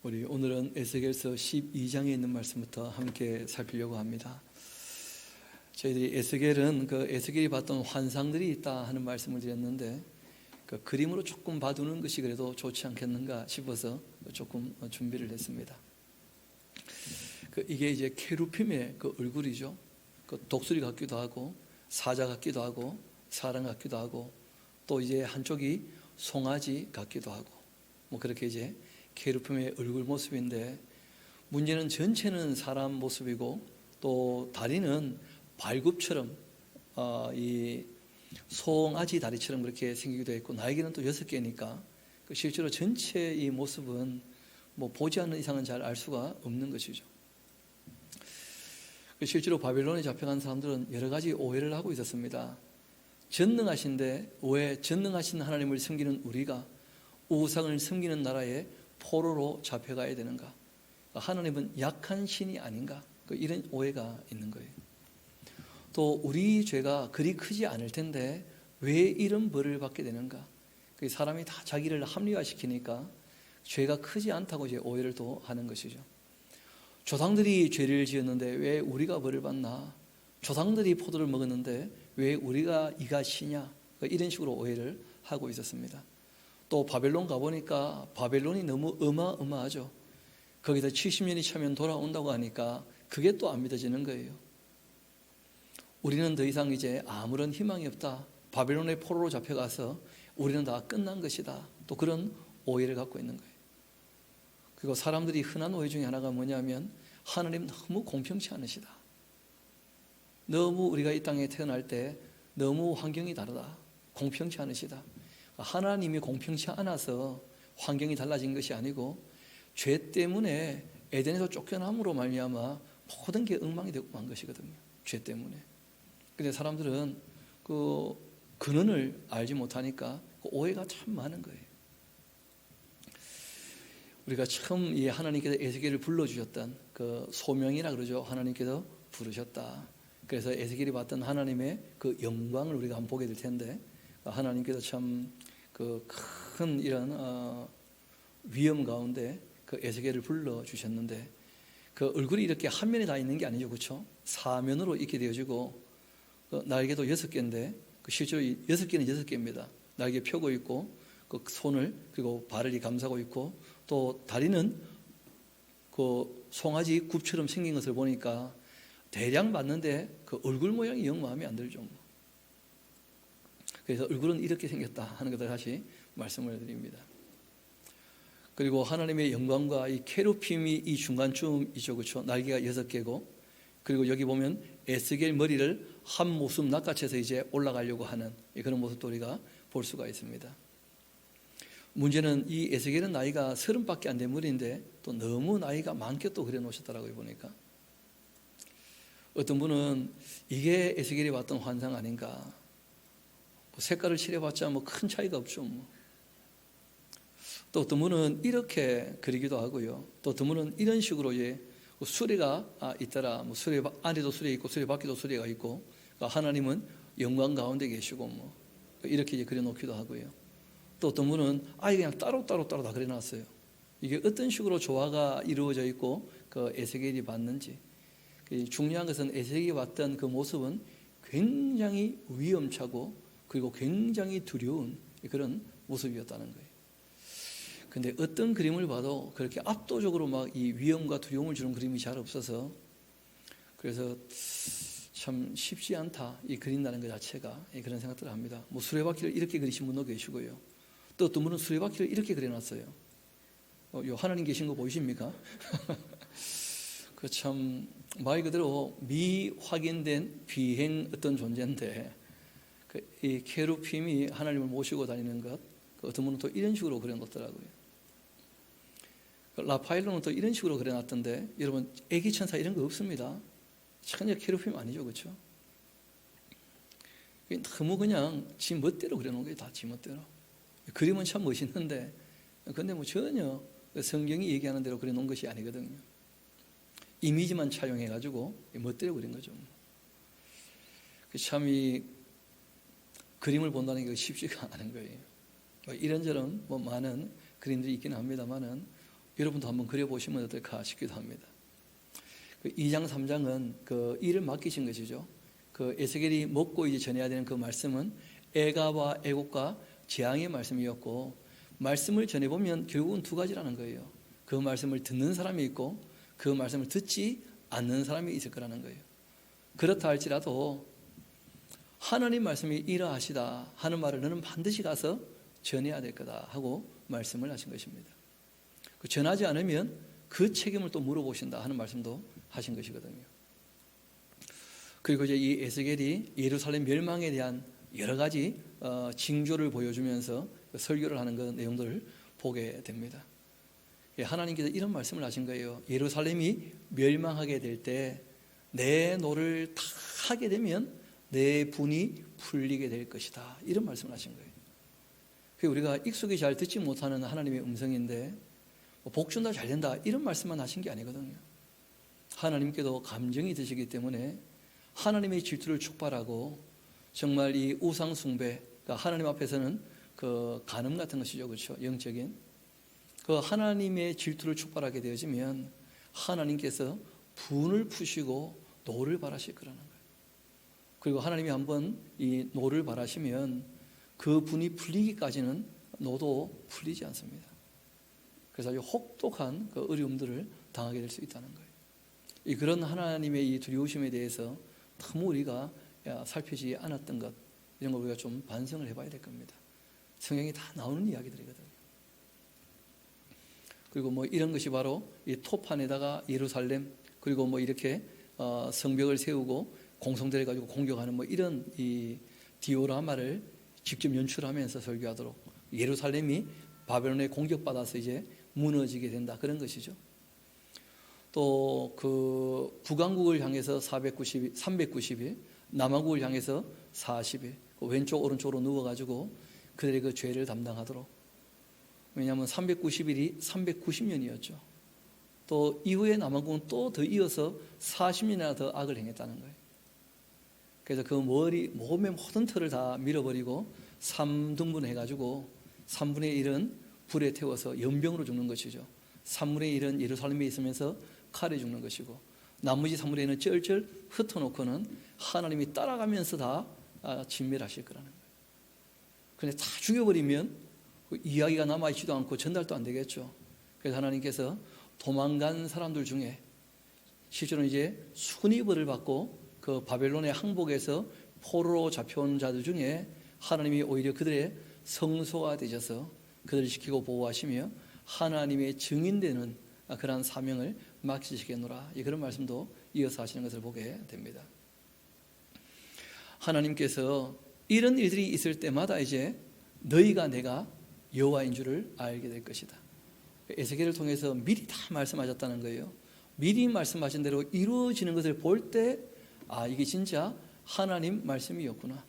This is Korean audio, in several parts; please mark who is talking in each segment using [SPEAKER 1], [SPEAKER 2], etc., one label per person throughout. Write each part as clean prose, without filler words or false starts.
[SPEAKER 1] 우리 오늘은 에스겔서 12장에 있는 말씀부터 함께 살피려고 합니다. 저희들이 에스겔은 그 에스겔이 봤던 환상들이 있다 하는 말씀을 드렸는데 그 그림으로 조금 봐두는 것이 그래도 좋지 않겠는가 싶어서 조금 준비를 했습니다. 이게 이제 케루빔의 그 얼굴이죠. 그 독수리 같기도 하고 사자 같기도 하고 사람 같기도 하고 또 이제 한쪽이 송아지 같기도 하고 그렇게 이제 케루빔의 얼굴 모습인데 문제는 전체는 사람 모습이고 또 다리는 발굽처럼 이 송아지 다리처럼 그렇게 생기기도 했고 날개는 또 6개니까 실제로 전체 이 모습은 보지 않는 이상은 잘 알 수가 없는 것이죠. 실제로 바벨론에 잡혀간 사람들은 여러 가지 오해를 하고 있었습니다. 전능하신데 왜 전능하신 하나님을 섬기는 우리가 우상을 섬기는 나라에 포로로 잡혀가야 되는가? 하나님은 약한 신이 아닌가? 이런 오해가 있는 거예요. 또 우리 죄가 그리 크지 않을 텐데 왜 이런 벌을 받게 되는가? 사람이 다 자기를 합리화시키니까 죄가 크지 않다고 이제 오해를 또 하는 것이죠. 조상들이 죄를 지었는데 왜 우리가 벌을 받나? 조상들이 포도를 먹었는데 왜 우리가 이가 시냐? 이런 식으로 오해를 하고 있었습니다. 또 바벨론 가보니까 바벨론이 너무 어마어마하죠. 거기서 70년이 차면 돌아온다고 하니까 그게 또 안 믿어지는 거예요. 우리는 더 이상 이제 아무런 희망이 없다. 바벨론의 포로로 잡혀가서 우리는 다 끝난 것이다. 또 그런 오해를 갖고 있는 거예요. 그리고 사람들이 흔한 오해 중에 하나가 뭐냐면 하나님 너무 공평치 않으시다. 너무 우리가 이 땅에 태어날 때 너무 환경이 다르다. 공평치 않으시다. 하나님이 공평치 않아서 환경이 달라진 것이 아니고 죄 때문에 에덴에서 쫓겨남으로 말미암아 모든 게 엉망이 되고 만 것이거든요. 죄 때문에. 근데 사람들은 그 근원을 알지 못하니까 그 오해가 참 많은 거예요. 우리가 처음 이 하나님께서 에스겔을 불러주셨던 그 소명이라 그러죠. 하나님께서 부르셨다. 그래서 에스겔이 봤던 하나님의 그 영광을 우리가 한번 보게 될 텐데 하나님께서 참 그 큰 이런 위험 가운데 그 에스겔을 불러주셨는데 그 얼굴이 이렇게 한 면에 다 있는 게 아니죠. 그렇죠? 사면으로 있게 되어지고 날개도 6개인데 실제로 6개는 6개입니다. 날개 펴고 있고 그 손을 그리고 발을 감싸고 있고 또 다리는 그 송아지 굽처럼 생긴 것을 보니까 대략 봤는데 그 얼굴 모양이 영 마음에 안 들죠. 그래서 얼굴은 이렇게 생겼다 하는 것을 다시 말씀을 드립니다. 그리고 하나님의 영광과 이 케루빔이 이 중간쯤이죠. 그렇죠? 날개가 6개고 그리고 여기 보면 에스겔 머리를 한 모습 낚아채서 이제 올라가려고 하는 그런 모습도 우리가 볼 수가 있습니다. 문제는 이 에스겔은 나이가 30밖에 안 된 머리인데 또 너무 나이가 많게 또 그려놓으셨더라고요. 보니까 어떤 분은 이게 에스겔이 봤던 환상 아닌가? 색깔을 칠해봤자 큰 차이가 없죠. 또 어떤 분은 이렇게 그리기도 하고요. 또 어떤 분은 이런 식으로 수레가 있더라. 수레 안에도 수레 있고 수레 밖에도 수레가 있고 하나님은 영광 가운데 계시고 이렇게 이제 그려놓기도 하고요. 또 어떤 분은 아예 그냥 따로 다 그려놨어요. 이게 어떤 식으로 조화가 이루어져 있고 그 에스겔이 봤는지. 중요한 것은 에스겔이 봤던 그 모습은 굉장히 위험차고 그리고 굉장히 두려운 그런 모습이었다는 거예요. 근데 어떤 그림을 봐도 그렇게 압도적으로 막 이 위험과 두려움을 주는 그림이 잘 없어서 그래서 참 쉽지 않다. 이 그린다는 것 자체가 그런 생각들을 합니다. 수레바퀴를 이렇게 그리신 분도 계시고요. 또 어떤 분은 수레바퀴를 이렇게 그려놨어요. 요 하나님 계신 거 보이십니까? 그 참 말 그대로 미확인된 비행 어떤 존재인데 이 케루빔이 하나님을 모시고 다니는 것 어떤 분은 또 이런 식으로 그려놓더라고요. 라파엘로는 또 이런 식으로 그려놨던데 여러분 애기 천사 이런 거 없습니다. 전혀 케루빔 아니죠. 그렇죠? 너무 그냥 지 멋대로 그려놓은 거예요. 다 지 멋대로. 그림은 참 멋있는데 근데 전혀 성경이 얘기하는 대로 그려놓은 것이 아니거든요. 이미지만 차용해가지고 멋대로 그린 거죠. 참 이 그림을 본다는 게 쉽지가 않은 거예요. 이런저런 많은 그림들이 있긴 합니다만은 여러분도 한번 그려보시면 어떨까 싶기도 합니다. 2장 3장은 그 일을 맡기신 것이죠. 그 에스겔이 먹고 이제 전해야 되는 그 말씀은 애가와 애곡과 재앙의 말씀이었고, 말씀을 전해보면 결국은 두 가지라는 거예요. 그 말씀을 듣는 사람이 있고 그 말씀을 듣지 않는 사람이 있을 거라는 거예요. 그렇다 할지라도 하나님 말씀이 이러하시다 하는 말을 너는 반드시 가서 전해야 될 거다 하고 말씀을 하신 것입니다. 전하지 않으면 그 책임을 또 물어보신다 하는 말씀도 하신 것이거든요. 그리고 이제 이 에스겔이 예루살렘 멸망에 대한 여러 가지 징조를 보여주면서 설교를 하는 그 내용들을 보게 됩니다. 하나님께서 이런 말씀을 하신 거예요. 예루살렘이 멸망하게 될 때 내 노를 다 하게 되면 내 분이 풀리게 될 것이다. 이런 말씀을 하신 거예요. 우리가 익숙히 잘 듣지 못하는 하나님의 음성인데 복 준다 잘 된다 이런 말씀만 하신 게 아니거든요. 하나님께도 감정이 드시기 때문에 하나님의 질투를 촉발하고 정말 이 우상 숭배, 그러니까 하나님 앞에서는 그 간음 같은 것이죠, 그렇죠? 영적인 그 하나님의 질투를 촉발하게 되어지면 하나님께서 분을 푸시고 노를 바라실 거라는 거예요. 그리고 하나님이 한번 이 노를 바라시면 그 분이 풀리기까지는 노도 풀리지 않습니다. 그래서 아주 혹독한 그 어려움들을 당하게 될 수 있다는 거예요. 그런 하나님의 이 두려우심에 대해서 너무 우리가 살피지 않았던 것, 이런 걸 우리가 좀 반성을 해봐야 될 겁니다. 성경이 다 나오는 이야기들이거든요. 그리고 뭐 이런 것이 바로 이 토판에다가 예루살렘, 그리고 뭐 이렇게 성벽을 세우고 공성들을 가지고 공격하는 뭐 이런 이 디오라마를 직접 연출하면서 설교하도록, 예루살렘이 바벨론에 공격받아서 이제 무너지게 된다, 그런 것이죠. 또 그 북왕국을 향해서 390일, 남왕국을 향해서 40일, 그 왼쪽 오른쪽으로 누워가지고 그들의 그 죄를 담당하도록. 왜냐하면 390일이 390년이었죠. 또 이후에 남왕국은 또 더 이어서 40년이나 더 악을 행했다는 거예요. 그래서 그 몸의 모든 털을 다 밀어버리고 3등분 해가지고 3분의 1은 불에 태워서 연병으로 죽는 것이죠. 3분의 1은 예루살렘에 있으면서 칼에 죽는 것이고, 나머지 3분의 1은 쩔쩔 흩어놓고는 하나님이 따라가면서 다 진멸하실 거라는 거예요. 그런데 다 죽여버리면 이야기가 남아있지도 않고 전달도 안 되겠죠. 그래서 하나님께서 도망간 사람들 중에 실제로 이제 순위벌을 받고 그 바벨론의 항복에서 포로로 잡혀온 자들 중에 하나님이 오히려 그들의 성소가 되셔서 그들을 지키고 보호하시며 하나님의 증인되는 그러한 사명을 맡기시겠노라, 그런 말씀도 이어서 하시는 것을 보게 됩니다. 하나님께서 이런 일들이 있을 때마다 이제 너희가 내가 여호와인 줄을 알게 될 것이다. 에스겔을 통해서 미리 다 말씀하셨다는 거예요. 미리 말씀하신 대로 이루어지는 것을 볼 때 이게 진짜 하나님 말씀이었구나.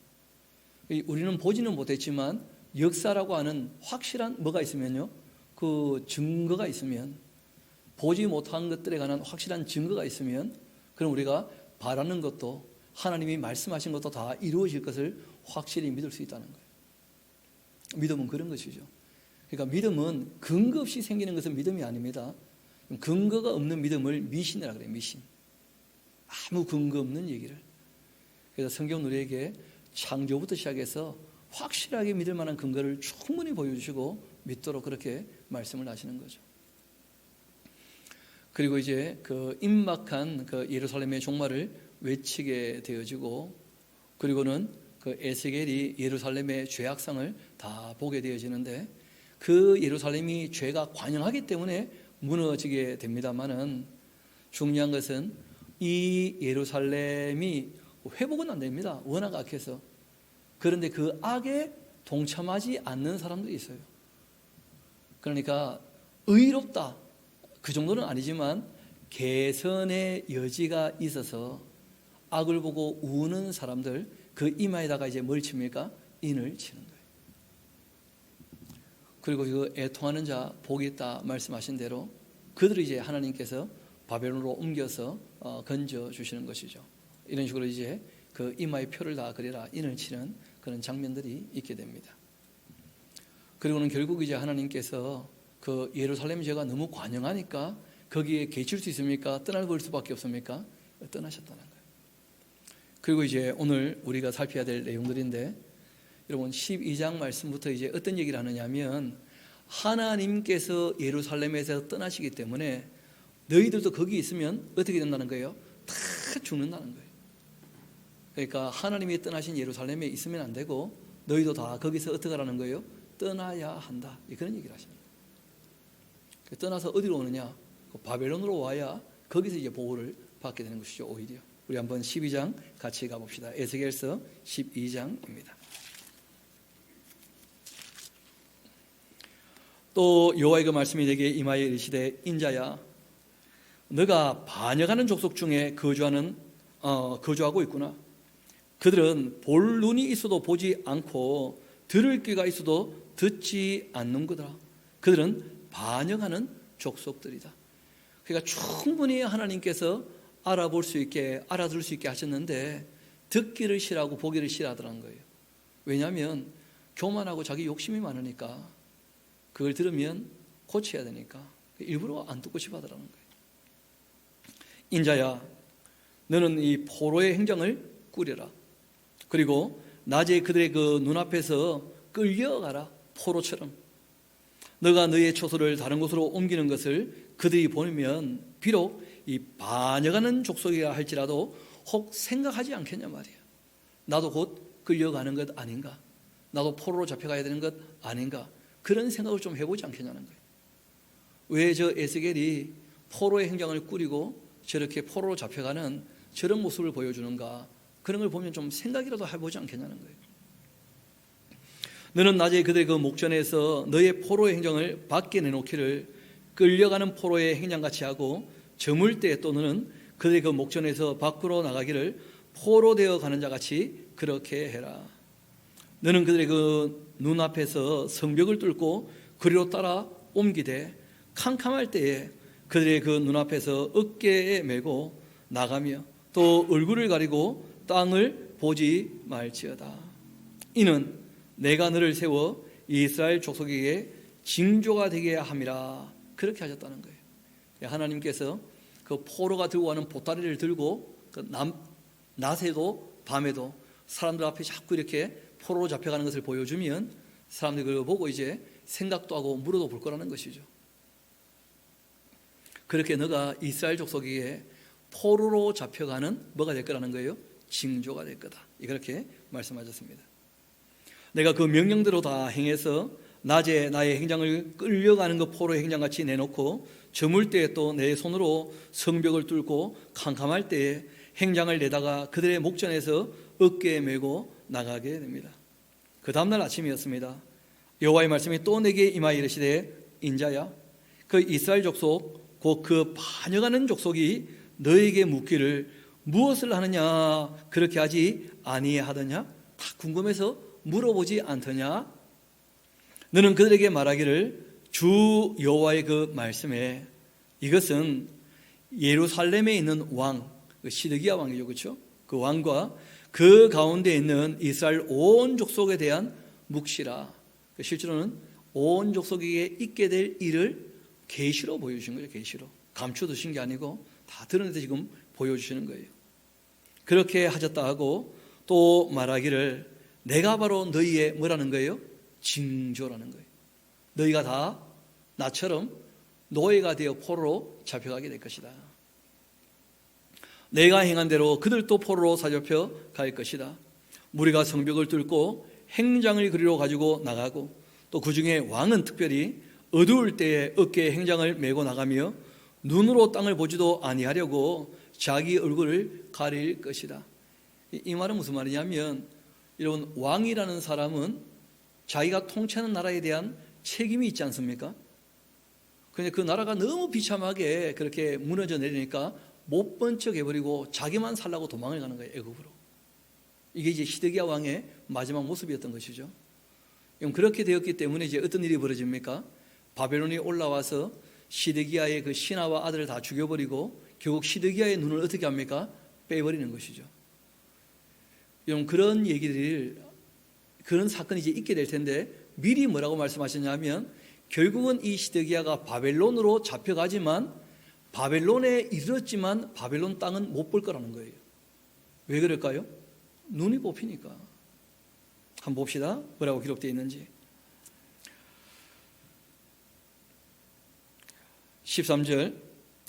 [SPEAKER 1] 우리는 보지는 못했지만 역사라고 하는 확실한 뭐가 있으면요, 그 증거가 있으면, 보지 못한 것들에 관한 확실한 증거가 있으면, 그럼 우리가 바라는 것도 하나님이 말씀하신 것도 다 이루어질 것을 확실히 믿을 수 있다는 거예요. 믿음은 그런 것이죠. 그러니까 믿음은 근거 없이 생기는 것은 믿음이 아닙니다. 근거가 없는 믿음을 미신이라고 그래요. 미신. 아무 근거 없는 얘기를. 그래서 성경 우리에게 창조부터 시작해서 확실하게 믿을 만한 근거를 충분히 보여주시고 믿도록 그렇게 말씀을 하시는 거죠. 그리고 이제 그 임박한 그 예루살렘의 종말을 외치게 되어지고, 그리고는 그 에스겔이 예루살렘의 죄악상을 다 보게 되어지는데, 그 예루살렘이 죄가 관영하기 때문에 무너지게 됩니다만은 중요한 것은 이 예루살렘이 회복은 안 됩니다. 워낙 악해서. 그런데 그 악에 동참하지 않는 사람들이 있어요. 그러니까 의롭다, 그 정도는 아니지만 개선의 여지가 있어서 악을 보고 우는 사람들, 그 이마에다가 이제 뭘 칩니까? 인을 치는 거예요. 그리고 그 애통하는 자 복이 있다 말씀하신 대로 그들을 이제 하나님께서 바벨론으로 옮겨서 건져 주시는 것이죠. 이런 식으로 이제 그 이마에 표를 다 그리라, 인을 치는 그런 장면들이 있게 됩니다. 그리고는 결국 이제 하나님께서 그 예루살렘 제가 너무 관영하니까 거기에 갇힐 수 있습니까? 떠나버릴 수밖에 없습니까? 떠나셨다는 거예요. 그리고 이제 오늘 우리가 살펴야 될 내용들인데, 여러분 12장 말씀부터 이제 어떤 얘기를 하느냐면, 하나님께서 예루살렘에서 떠나시기 때문에 너희들도 거기 있으면 어떻게 된다는 거예요? 다 죽는다는 거예요. 그러니까 하나님이 떠나신 예루살렘에 있으면 안 되고 너희도 다 거기서 어떻게 하라는 거예요? 떠나야 한다. 그런 얘기를 하십니다. 떠나서 어디로 오느냐? 바벨론으로 와야 거기서 이제 보호를 받게 되는 것이죠. 오히려. 우리 한번 12장 같이 가봅시다. 에스겔서 12장입니다. 또 여호와의 그 말씀이 내게 임하여 이르시되, 인자야, 너가 반역하는 족속 중에 거주하고 있구나. 그들은 볼 눈이 있어도 보지 않고 들을 귀가 있어도 듣지 않는 거더라. 그들은 반역하는 족속들이다. 그러니까 충분히 하나님께서 알아볼 수 있게, 알아들을 수 있게 하셨는데 듣기를 싫어하고 보기를 싫어하더라는 거예요. 왜냐하면 교만하고 자기 욕심이 많으니까, 그걸 들으면 고쳐야 되니까 일부러 안 듣고 싶어 하더라는 거예요. 인자야, 너는 이 포로의 행정을 꾸려라. 그리고 낮에 그들의 그 눈앞에서 끌려가라. 포로처럼 너가 너의 초소를 다른 곳으로 옮기는 것을 그들이 보면 비록 이 반역하는 족속이라 할지라도 혹 생각하지 않겠냐 말이야. 나도 곧 끌려가는 것 아닌가, 나도 포로로 잡혀가야 되는 것 아닌가, 그런 생각을 좀 해보지 않겠냐는 거예요. 왜 저 에스겔이 포로의 행장을 꾸리고 저렇게 포로로 잡혀가는 저런 모습을 보여주는가, 그런 걸 보면 좀 생각이라도 해보지 않겠냐는 거예요. 너는 낮에 그들의 그 목전에서 너의 포로의 행정을 밖에 내놓기를 끌려가는 포로의 행장같이 하고, 저물 때 또 너는 그들의 그 목전에서 밖으로 나가기를 포로되어 가는 자같이 그렇게 해라. 너는 그들의 그 눈앞에서 성벽을 뚫고 그리로 따라 옮기되, 캄캄할 때에 그들의 그 눈앞에서 어깨에 메고 나가며 또 얼굴을 가리고 땅을 보지 말지어다. 이는 내가 너를 세워 이스라엘 족속에게 징조가 되게 함이라. 그렇게 하셨다는 거예요. 하나님께서 그 포로가 들고 가는 보따리를 들고 그 낮에도 밤에도 사람들 앞에 자꾸 이렇게 포로로 잡혀가는 것을 보여주면 사람들이 그걸 보고 이제 생각도 하고 물어도 볼 거라는 것이죠. 그렇게 너가 이스라엘 족속에게 포로로 잡혀가는 뭐가 될 거라는 거예요? 징조가 될 거다. 이렇게 말씀하셨습니다. 내가 그 명령대로 다 행해서 낮에 나의 행장을 끌려가는 그 포로의 행장같이 내놓고, 저물 때에 또 내 손으로 성벽을 뚫고 캄캄할 때에 행장을 내다가 그들의 목전에서 어깨에 메고 나가게 됩니다. 그 다음날 아침이었습니다. 여호와의 말씀이 또 내게 임하여 이르시되, 인자야, 그 이스라엘 족속 곧 그 반역하는 족속이 너에게 묻기를 무엇을 하느냐 그렇게 하지 아니하더냐? 다 궁금해서 물어보지 않더냐? 너는 그들에게 말하기를 주 여호와의 그 말씀에, 이것은 예루살렘에 있는 왕, 시드기야 왕이죠, 그렇죠? 그 왕과 그 가운데 있는 이스라엘 온 족속에 대한 묵시라. 실제로는 온 족속에게 있게 될 일을 계시로 보여주신 거예요. 계시로 감춰두신 게 아니고 다 드러내서 지금 보여주시는 거예요. 그렇게 하셨다 하고 또 말하기를, 내가 바로 너희의 뭐라는 거예요? 징조라는 거예요. 너희가 다 나처럼 노예가 되어 포로로 잡혀가게 될 것이다. 내가 행한 대로 그들도 포로로 사잡혀 갈 것이다. 무리가 성벽을 뚫고 행장을 그리로 가지고 나가고, 또 그 중에 왕은 특별히 어두울 때에 어깨에 행장을 메고 나가며 눈으로 땅을 보지도 아니하려고 자기 얼굴을 가릴 것이다. 이 말은 무슨 말이냐면, 여러분, 왕이라는 사람은 자기가 통치하는 나라에 대한 책임이 있지 않습니까? 근데 그 나라가 너무 비참하게 그렇게 무너져 내리니까 못 본 척 해버리고 자기만 살라고 도망을 가는 거예요, 애굽으로. 이게 이제 시드기야 왕의 마지막 모습이었던 것이죠. 그렇게 되었기 때문에 이제 어떤 일이 벌어집니까? 바벨론이 올라와서 시드기야의 그 신하와 아들을 다 죽여버리고 결국 시드기야의 눈을 어떻게 합니까? 빼버리는 것이죠. 그런 얘기들, 그런 사건이 이제 있게 될 텐데, 미리 뭐라고 말씀하셨냐면 결국은 이 시드기야가 바벨론으로 잡혀가지만 바벨론에 이르렀지만 바벨론 땅은 못 볼 거라는 거예요. 왜 그럴까요? 눈이 뽑히니까. 한번 봅시다. 뭐라고 기록되어 있는지. 13절,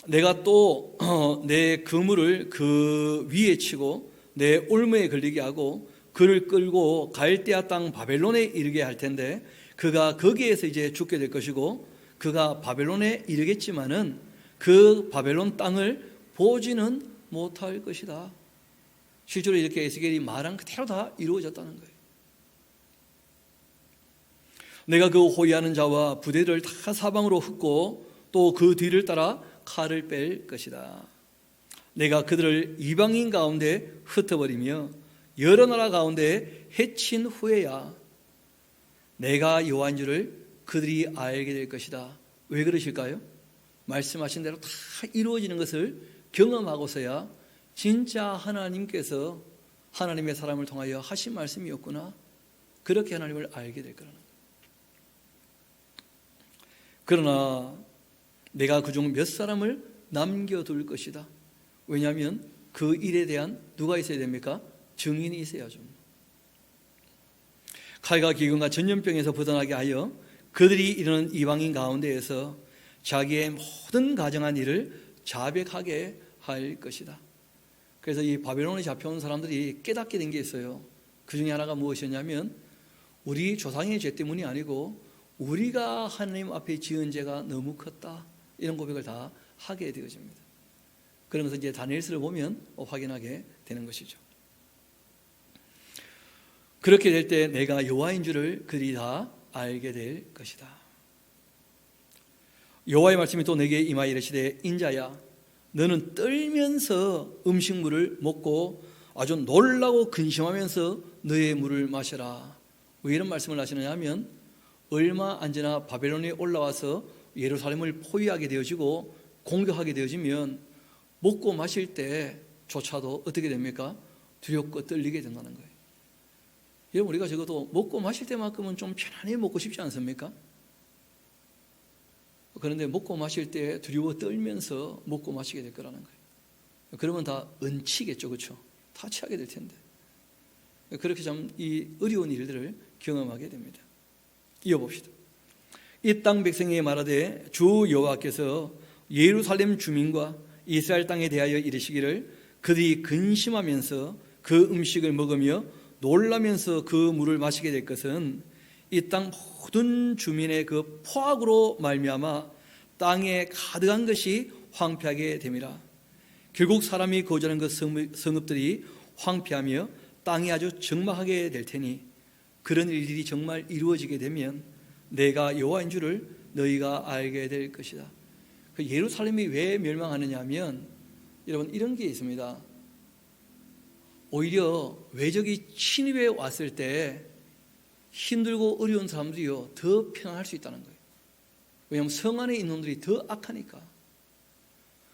[SPEAKER 1] 내가 또 내 그물을 그 위에 치고 내 올무에 걸리게 하고 그를 끌고 갈대아 땅 바벨론에 이르게 할 텐데 그가 거기에서 이제 죽게 될 것이고 그가 바벨론에 이르겠지만은 그 바벨론 땅을 보지는 못할 것이다. 실제로 이렇게 에스겔이 말한 그대로 다 이루어졌다는 거예요. 내가 그 호위하는 자와 부대를 다 사방으로 흩고 또 그 뒤를 따라 칼을 뺄 것이다. 내가 그들을 이방인 가운데 흩어버리며 여러 나라 가운데 해친 후에야 내가 여호와인 줄을 그들이 알게 될 것이다. 왜 그러실까요? 말씀하신 대로 다 이루어지는 것을 경험하고서야 진짜 하나님께서 하나님의 사람을 통하여 하신 말씀이었구나, 그렇게 하나님을 알게 될 거라는 거예요. 그러나 내가 그중 몇 사람을 남겨둘 것이다. 왜냐하면 그 일에 대한 누가 있어야 됩니까? 증인이 있어야죠. 칼과 기근과 전염병에서 벗어나게 하여 그들이 이르는 이방인 가운데에서 자기의 모든 가정한 일을 자백하게 할 것이다. 그래서 이 바벨론에 잡혀온 사람들이 깨닫게 된 게 있어요. 그 중에 하나가 무엇이었냐면 우리 조상의 죄 때문이 아니고 우리가 하나님 앞에 지은 죄가 너무 컸다, 이런 고백을 다 하게 되어집니다. 그런 것을 이제 다니엘서를 보면 확인하게 되는 것이죠. 그렇게 될 때 내가 여호와인 줄을 그들이 다 알게 될 것이다. 여호와의 말씀이 또 내게 임하여 이르시되 인자야, 너는 떨면서 음식물을 먹고 아주 놀라고 근심하면서 너의 물을 마셔라. 왜 이런 말씀을 하시느냐 하면 얼마 안 지나 바벨론에 올라와서 예루살렘을 포위하게 되어지고 공격하게 되어지면 먹고 마실 때조차도 어떻게 됩니까? 두렵고 떨리게 된다는 거예요. 여러분, 우리가 적어도 먹고 마실 때만큼은 좀 편안히 먹고 싶지 않습니까? 그런데 먹고 마실 때 두려워 떨면서 먹고 마시게 될 거라는 거예요. 그러면 다 은치겠죠, 그렇죠? 다 취하게 될 텐데. 그렇게 참 이 어려운 일들을 경험하게 됩니다. 이어봅시다. 이 땅 백성에게 말하되 주 여호와께서 예루살렘 주민과 이스라엘 땅에 대하여 이르시기를 그들이 근심하면서 그 음식을 먹으며 놀라면서 그 물을 마시게 될 것은 이 땅 모든 주민의 그 포악으로 말미암아 땅에 가득한 것이 황폐하게 됨이라. 결국 사람이 거주하는 그 성읍들이 황폐하며 땅이 아주 적막하게 될 테니 그런 일들이 정말 이루어지게 되면 내가 여호와인 줄을 너희가 알게 될 것이다. 그 예루살렘이 왜 멸망하느냐 하면 여러분 이런 게 있습니다. 오히려 외적이 침입해 왔을 때 힘들고 어려운 사람들이요 더 평안할 수 있다는 거예요. 왜냐하면 성 안에 있는 놈들이 더 악하니까.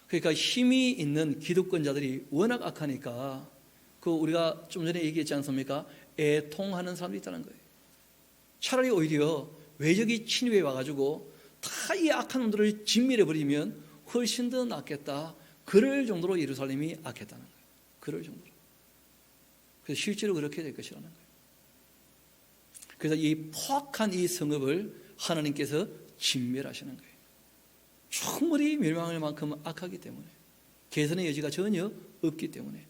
[SPEAKER 1] 그러니까 힘이 있는 기득권자들이 워낙 악하니까 그 우리가 좀 전에 얘기했지 않습니까? 애통하는 사람들이 있다는 거예요. 차라리 오히려 외적이 침입해 와가지고 다 이 악한 놈들을 진멸해 버리면 훨씬 더 낫겠다. 그럴 정도로 예루살렘이 악했다는 거예요. 그럴 정도로. 그래서 실제로 그렇게 될 것이라는 거예요. 그래서 이 포악한 이 성읍을 하나님께서 진멸하시는 거예요. 충분히 멸망할 만큼 악하기 때문에, 개선의 여지가 전혀 없기 때문에.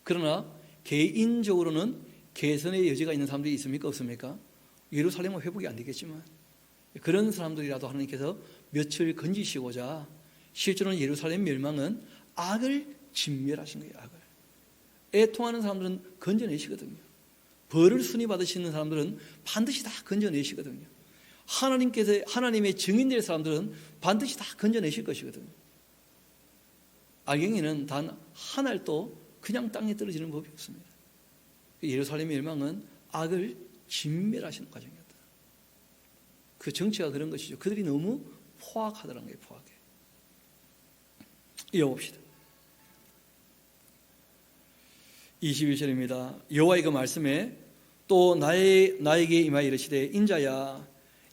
[SPEAKER 1] 그러나 개인적으로는 개선의 여지가 있는 사람들이 있습니까? 없습니까? 예루살렘은 회복이 안 되겠지만 그런 사람들이라도 하나님께서 며칠 건지시고자 실제로는 예루살렘 멸망은 악을 진멸하신 거예요. 악을. 애통하는 사람들은 건져내시거든요. 벌을 순위 받으시는 사람들은 반드시 다 건져내시거든요. 하나님께서 하나님의 증인될 사람들은 반드시 다 건져내실 것이거든요. 악행에는 단 한 알도 그냥 땅에 떨어지는 법이 없습니다. 예루살렘 멸망은 악을 진멸하시는 과정이었다. 그 정치가 그런 것이죠. 그들이 너무 포악하더라는 거예요. 포악해. 이어봅시다. 21절입니다. 여호와의 그 말씀에 또 나에게 임하여 이르시되 인자야,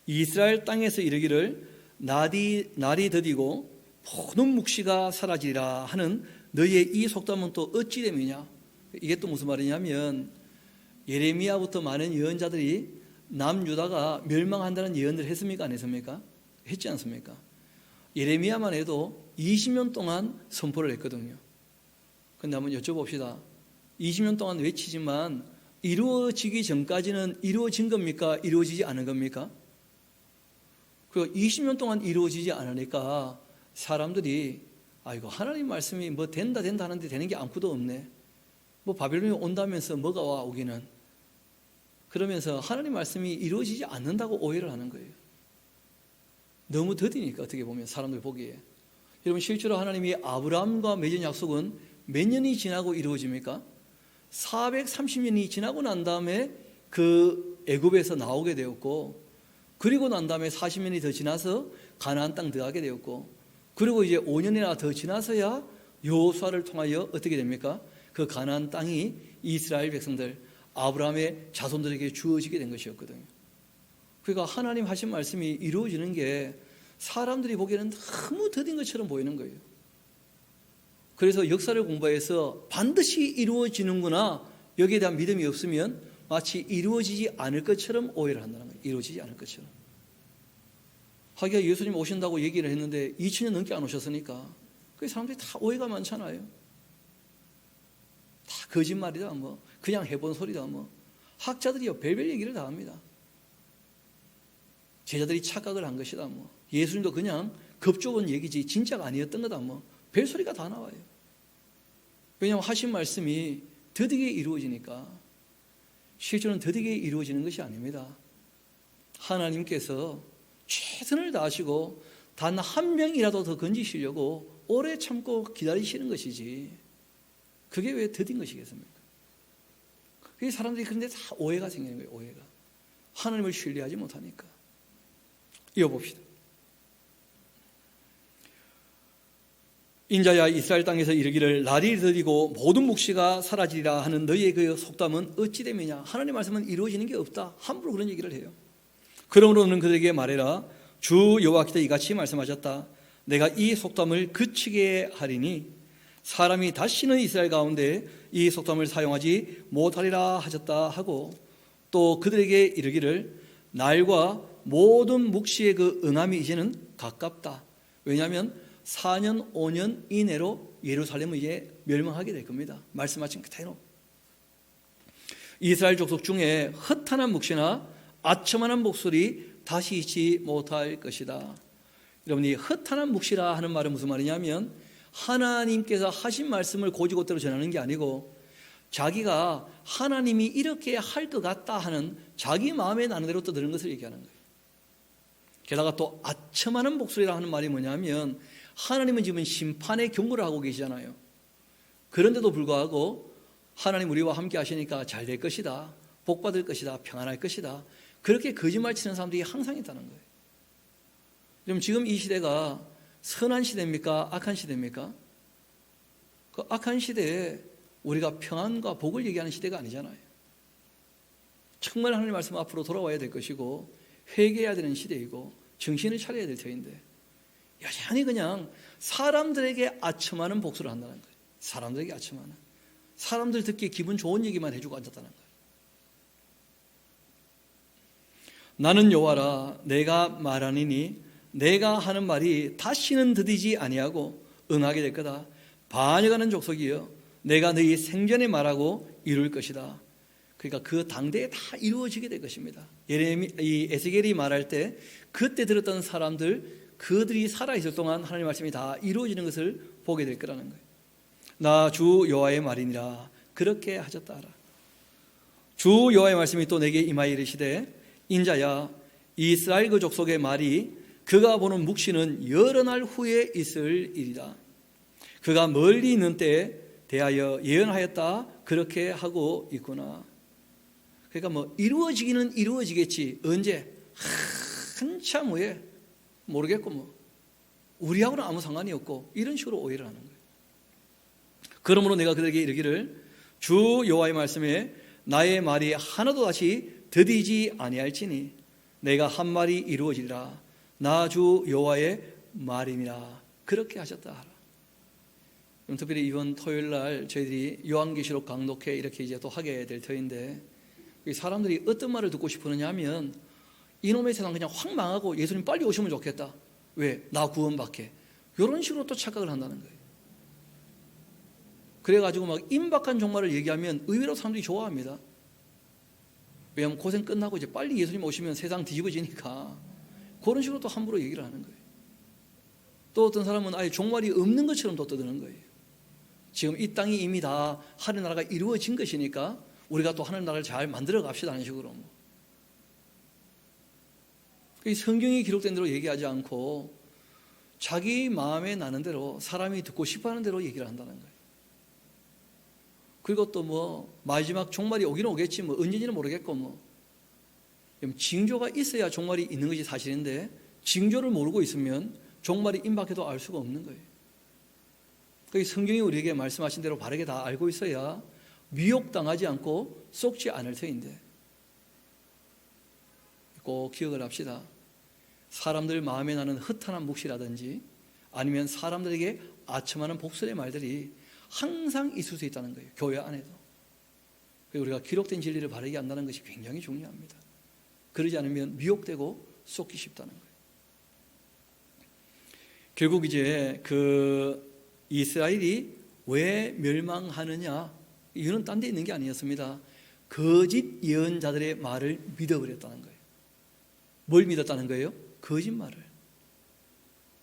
[SPEAKER 1] 이스라엘 땅에서 이르기를 날이 더디고 모든 묵시가 사라지리라 하는 너희의 이 속담은 또 어찌 됨이냐. 이게 또 무슨 말이냐면 예레미야부터 많은 예언자들이 남유다가 멸망한다는 예언을 했습니까? 안 했습니까? 했지 않습니까? 예레미야만 해도 20년 동안 선포를 했거든요. 그런데 한번 여쭤봅시다. 20년 동안 외치지만 이루어지기 전까지는 이루어진 겁니까? 이루어지지 않은 겁니까? 그리고 20년 동안 이루어지지 않으니까 사람들이 이거 하나님 말씀이 뭐 된다 하는데 되는 게 아무것도 없네. 뭐 바벨론이 온다면서 뭐가 와 오기는. 그러면서 하나님 말씀이 이루어지지 않는다고 오해를 하는 거예요. 너무 더디니까 어떻게 보면 사람들 보기에. 여러분 실제로 하나님이 아브라함과 맺은 약속은 몇 년이 지나고 이루어집니까? 430년이 지나고 난 다음에 그 애굽에서 나오게 되었고, 그리고 난 다음에 40년이 더 지나서 가나안 땅 들어가게 되었고, 그리고 이제 5년이나 더 지나서야 여호수아를 통하여 어떻게 됩니까? 그 가나안 땅이 이스라엘 백성들, 아브라함의 자손들에게 주어지게 된 것이었거든요. 그러니까 하나님 하신 말씀이 이루어지는 게 사람들이 보기에는 너무 더딘 것처럼 보이는 거예요. 그래서 역사를 공부해서 반드시 이루어지는구나, 여기에 대한 믿음이 없으면 마치 이루어지지 않을 것처럼 오해를 한다는 거예요. 이루어지지 않을 것처럼. 하기야 예수님 오신다고 얘기를 했는데 2000년 넘게 안 오셨으니까 그 사람들이 다 오해가 많잖아요. 다 거짓말이다 뭐 그냥 해본 소리다 뭐. 학자들이요 별별 얘기를 다 합니다. 제자들이 착각을 한 것이다 뭐. 예수님도 그냥 겁좁은 얘기지 진짜가 아니었던 거다 뭐. 별소리가 다 나와요. 왜냐하면 하신 말씀이 더디게 이루어지니까. 실제로는 더디게 이루어지는 것이 아닙니다. 하나님께서 최선을 다하시고 단 한 명이라도 더 건지시려고 오래 참고 기다리시는 것이지, 그게 왜 더딘 것이겠습니까? 그게 사람들이 그런데 다 오해가 생기는 거예요. 오해가. 하나님을 신뢰하지 못하니까. 이어봅시다. 인자야 이스라엘 땅에서 이르기를 날이 더디고 모든 묵시가 사라지리라 하는 너희의 그 속담은 어찌 됨이냐. 하나님 말씀은 이루어지는 게 없다. 함부로 그런 얘기를 해요. 그러므로 너는 그들에게 말해라. 주 여호와께서 이같이 말씀하셨다. 내가 이 속담을 그치게 하리니 사람이 다시는 이스라엘 가운데 이 속담을 사용하지 못하리라 하셨다 하고, 또 그들에게 이르기를 날과 모든 묵시의 그 응함이 이제는 가깝다. 왜냐하면 4년 5년 이내로 예루살렘은 이제 멸망하게 될 겁니다. 말씀하신 그대로. 이스라엘 족속 중에 허탄한 묵시나 아첨하는 목소리 다시 잊지 못할 것이다. 여러분, 이 허탄한 묵시라 하는 말은 무슨 말이냐면 하나님께서 하신 말씀을 고지고대로 전하는 게 아니고 자기가 하나님이 이렇게 할 것 같다 하는 자기 마음에 나는 대로 떠드는 것을 얘기하는 거예요. 게다가 또 아첨하는 목소리라 하는 말이 뭐냐면 하나님은 지금 심판의 경고를 하고 계시잖아요. 그런데도 불구하고 하나님 우리와 함께 하시니까 잘 될 것이다, 복 받을 것이다, 평안할 것이다, 그렇게 거짓말 치는 사람들이 항상 있다는 거예요. 그럼 지금 이 시대가 선한 시대입니까? 악한 시대입니까? 그 악한 시대에 우리가 평안과 복을 얘기하는 시대가 아니잖아요. 정말 하나님 말씀 앞으로 돌아와야 될 것이고 회개해야 되는 시대이고 정신을 차려야 될 터인데 여전히 그냥 사람들에게 아첨하는 복수를 한다는 거예요. 사람들에게 아첨하는, 사람들 듣기에 기분 좋은 얘기만 해주고 앉았다는 거예요. 나는 여호와라, 내가 말하니니 내가 하는 말이 다시는 더디지 아니하고 응하게 될 거다. 반역하는 족속이여, 내가 너희 생전에 말하고 이룰 것이다. 그러니까 그 당대에 다 이루어지게 될 것입니다. 이 에스겔이 말할 때 그때 들었던 사람들, 그들이 살아있을 동안 하나님의 말씀이 다 이루어지는 것을 보게 될 거라는 거예요. 나 주 여호와의 말이니라 그렇게 하셨다 하라. 주 여호와의 말씀이 또 내게 임하여 이르시되 인자야 이스라엘 그 족속의 말이 그가 보는 묵시는 여러 날 후에 있을 일이다. 그가 멀리 있는 때에 대하여 예언하였다 그렇게 하고 있구나. 그러니까 뭐 이루어지기는 이루어지겠지, 언제? 한참 후에 모르겠고 뭐 우리하고는 아무 상관이 없고, 이런 식으로 오해를 하는 거예요. 그러므로 내가 그들에게 이르기를 주 여호와의 말씀에 나의 말이 하나도 다시 더디지 아니할지니 내가 한 말이 이루어지리라. 나 주 여호와의 말임이라. 그렇게 하셨다 하라. 특별히 이번 토요일 날 저희들이 요한계시록 강독회 이렇게 이제 또 하게 될 터인데, 사람들이 어떤 말을 듣고 싶으느냐 하면 이놈의 세상 그냥 확 망하고 예수님 빨리 오시면 좋겠다. 왜? 나 구원받게. 이런 식으로 또 착각을 한다는 거예요. 그래가지고 막 임박한 종말을 얘기하면 의외로 사람들이 좋아합니다. 왜냐하면 고생 끝나고 이제 빨리 예수님 오시면 세상 뒤집어지니까 그런 식으로 또 함부로 얘기를 하는 거예요. 또 어떤 사람은 아예 종말이 없는 것처럼 또 떠드는 거예요. 지금 이 땅이 이미 다 하늘나라가 이루어진 것이니까 우리가 또 하늘나라를 잘 만들어 갑시다 하는 식으로. 성경이 기록된 대로 얘기하지 않고 자기 마음에 나는 대로, 사람이 듣고 싶어하는 대로 얘기를 한다는 거예요. 그리고 또 뭐 마지막 종말이 오기는 오겠지, 뭐 언제인지는 모르겠고, 뭐 징조가 있어야 종말이 있는 것이 사실인데 징조를 모르고 있으면 종말이 임박해도 알 수가 없는 거예요. 성경이 우리에게 말씀하신 대로 바르게 다 알고 있어야 미혹당하지 않고 속지 않을 터인데, 꼭 기억을 합시다. 사람들 마음에 나는 허탄한 묵시라든지 아니면 사람들에게 아첨하는 복설의 말들이 항상 있을 수 있다는 거예요. 교회 안에도. 우리가 기록된 진리를 바르게 안다는 것이 굉장히 중요합니다. 그러지 않으면 미혹되고 속기 쉽다는 거예요. 결국 이제 이스라엘이 왜 멸망하느냐, 이유는 딴 데 있는 게 아니었습니다. 거짓 예언자들의 말을 믿어버렸다는 거예요. 뭘 믿었다는 거예요? 거짓말을.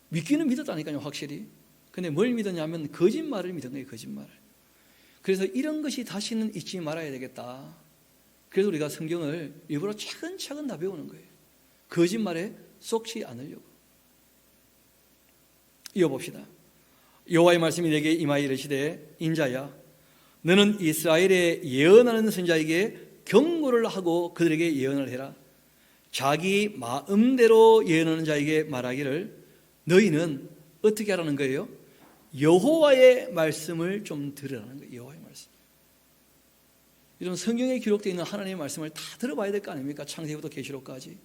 [SPEAKER 1] 믿기는 믿었다니까요, 확실히. 근데 뭘 믿었냐면 거짓말을 믿은 거예요, 거짓말을. 그래서 이런 것이 다시는 잊지 말아야 되겠다. 그래서 우리가 성경을 일부러 차근차근 다 배우는 거예요. 거짓말에 속지 않으려고. 이어봅시다. 여호와의 말씀이 내게 임하여 이르시되, 인자야, 너는 이스라엘에 예언하는 선자에게 경고를 하고 그들에게 예언을 해라. 자기 마음대로 예언하는 자에게 말하기를, 너희는 어떻게 하라는 거예요? 여호와의 말씀을 좀 들으라는 거예요. 여호와의 말씀. 이런 성경에 기록되어 있는 하나님의 말씀을 다 들어봐야 될 거 아닙니까? 창세기부터 계시록까지.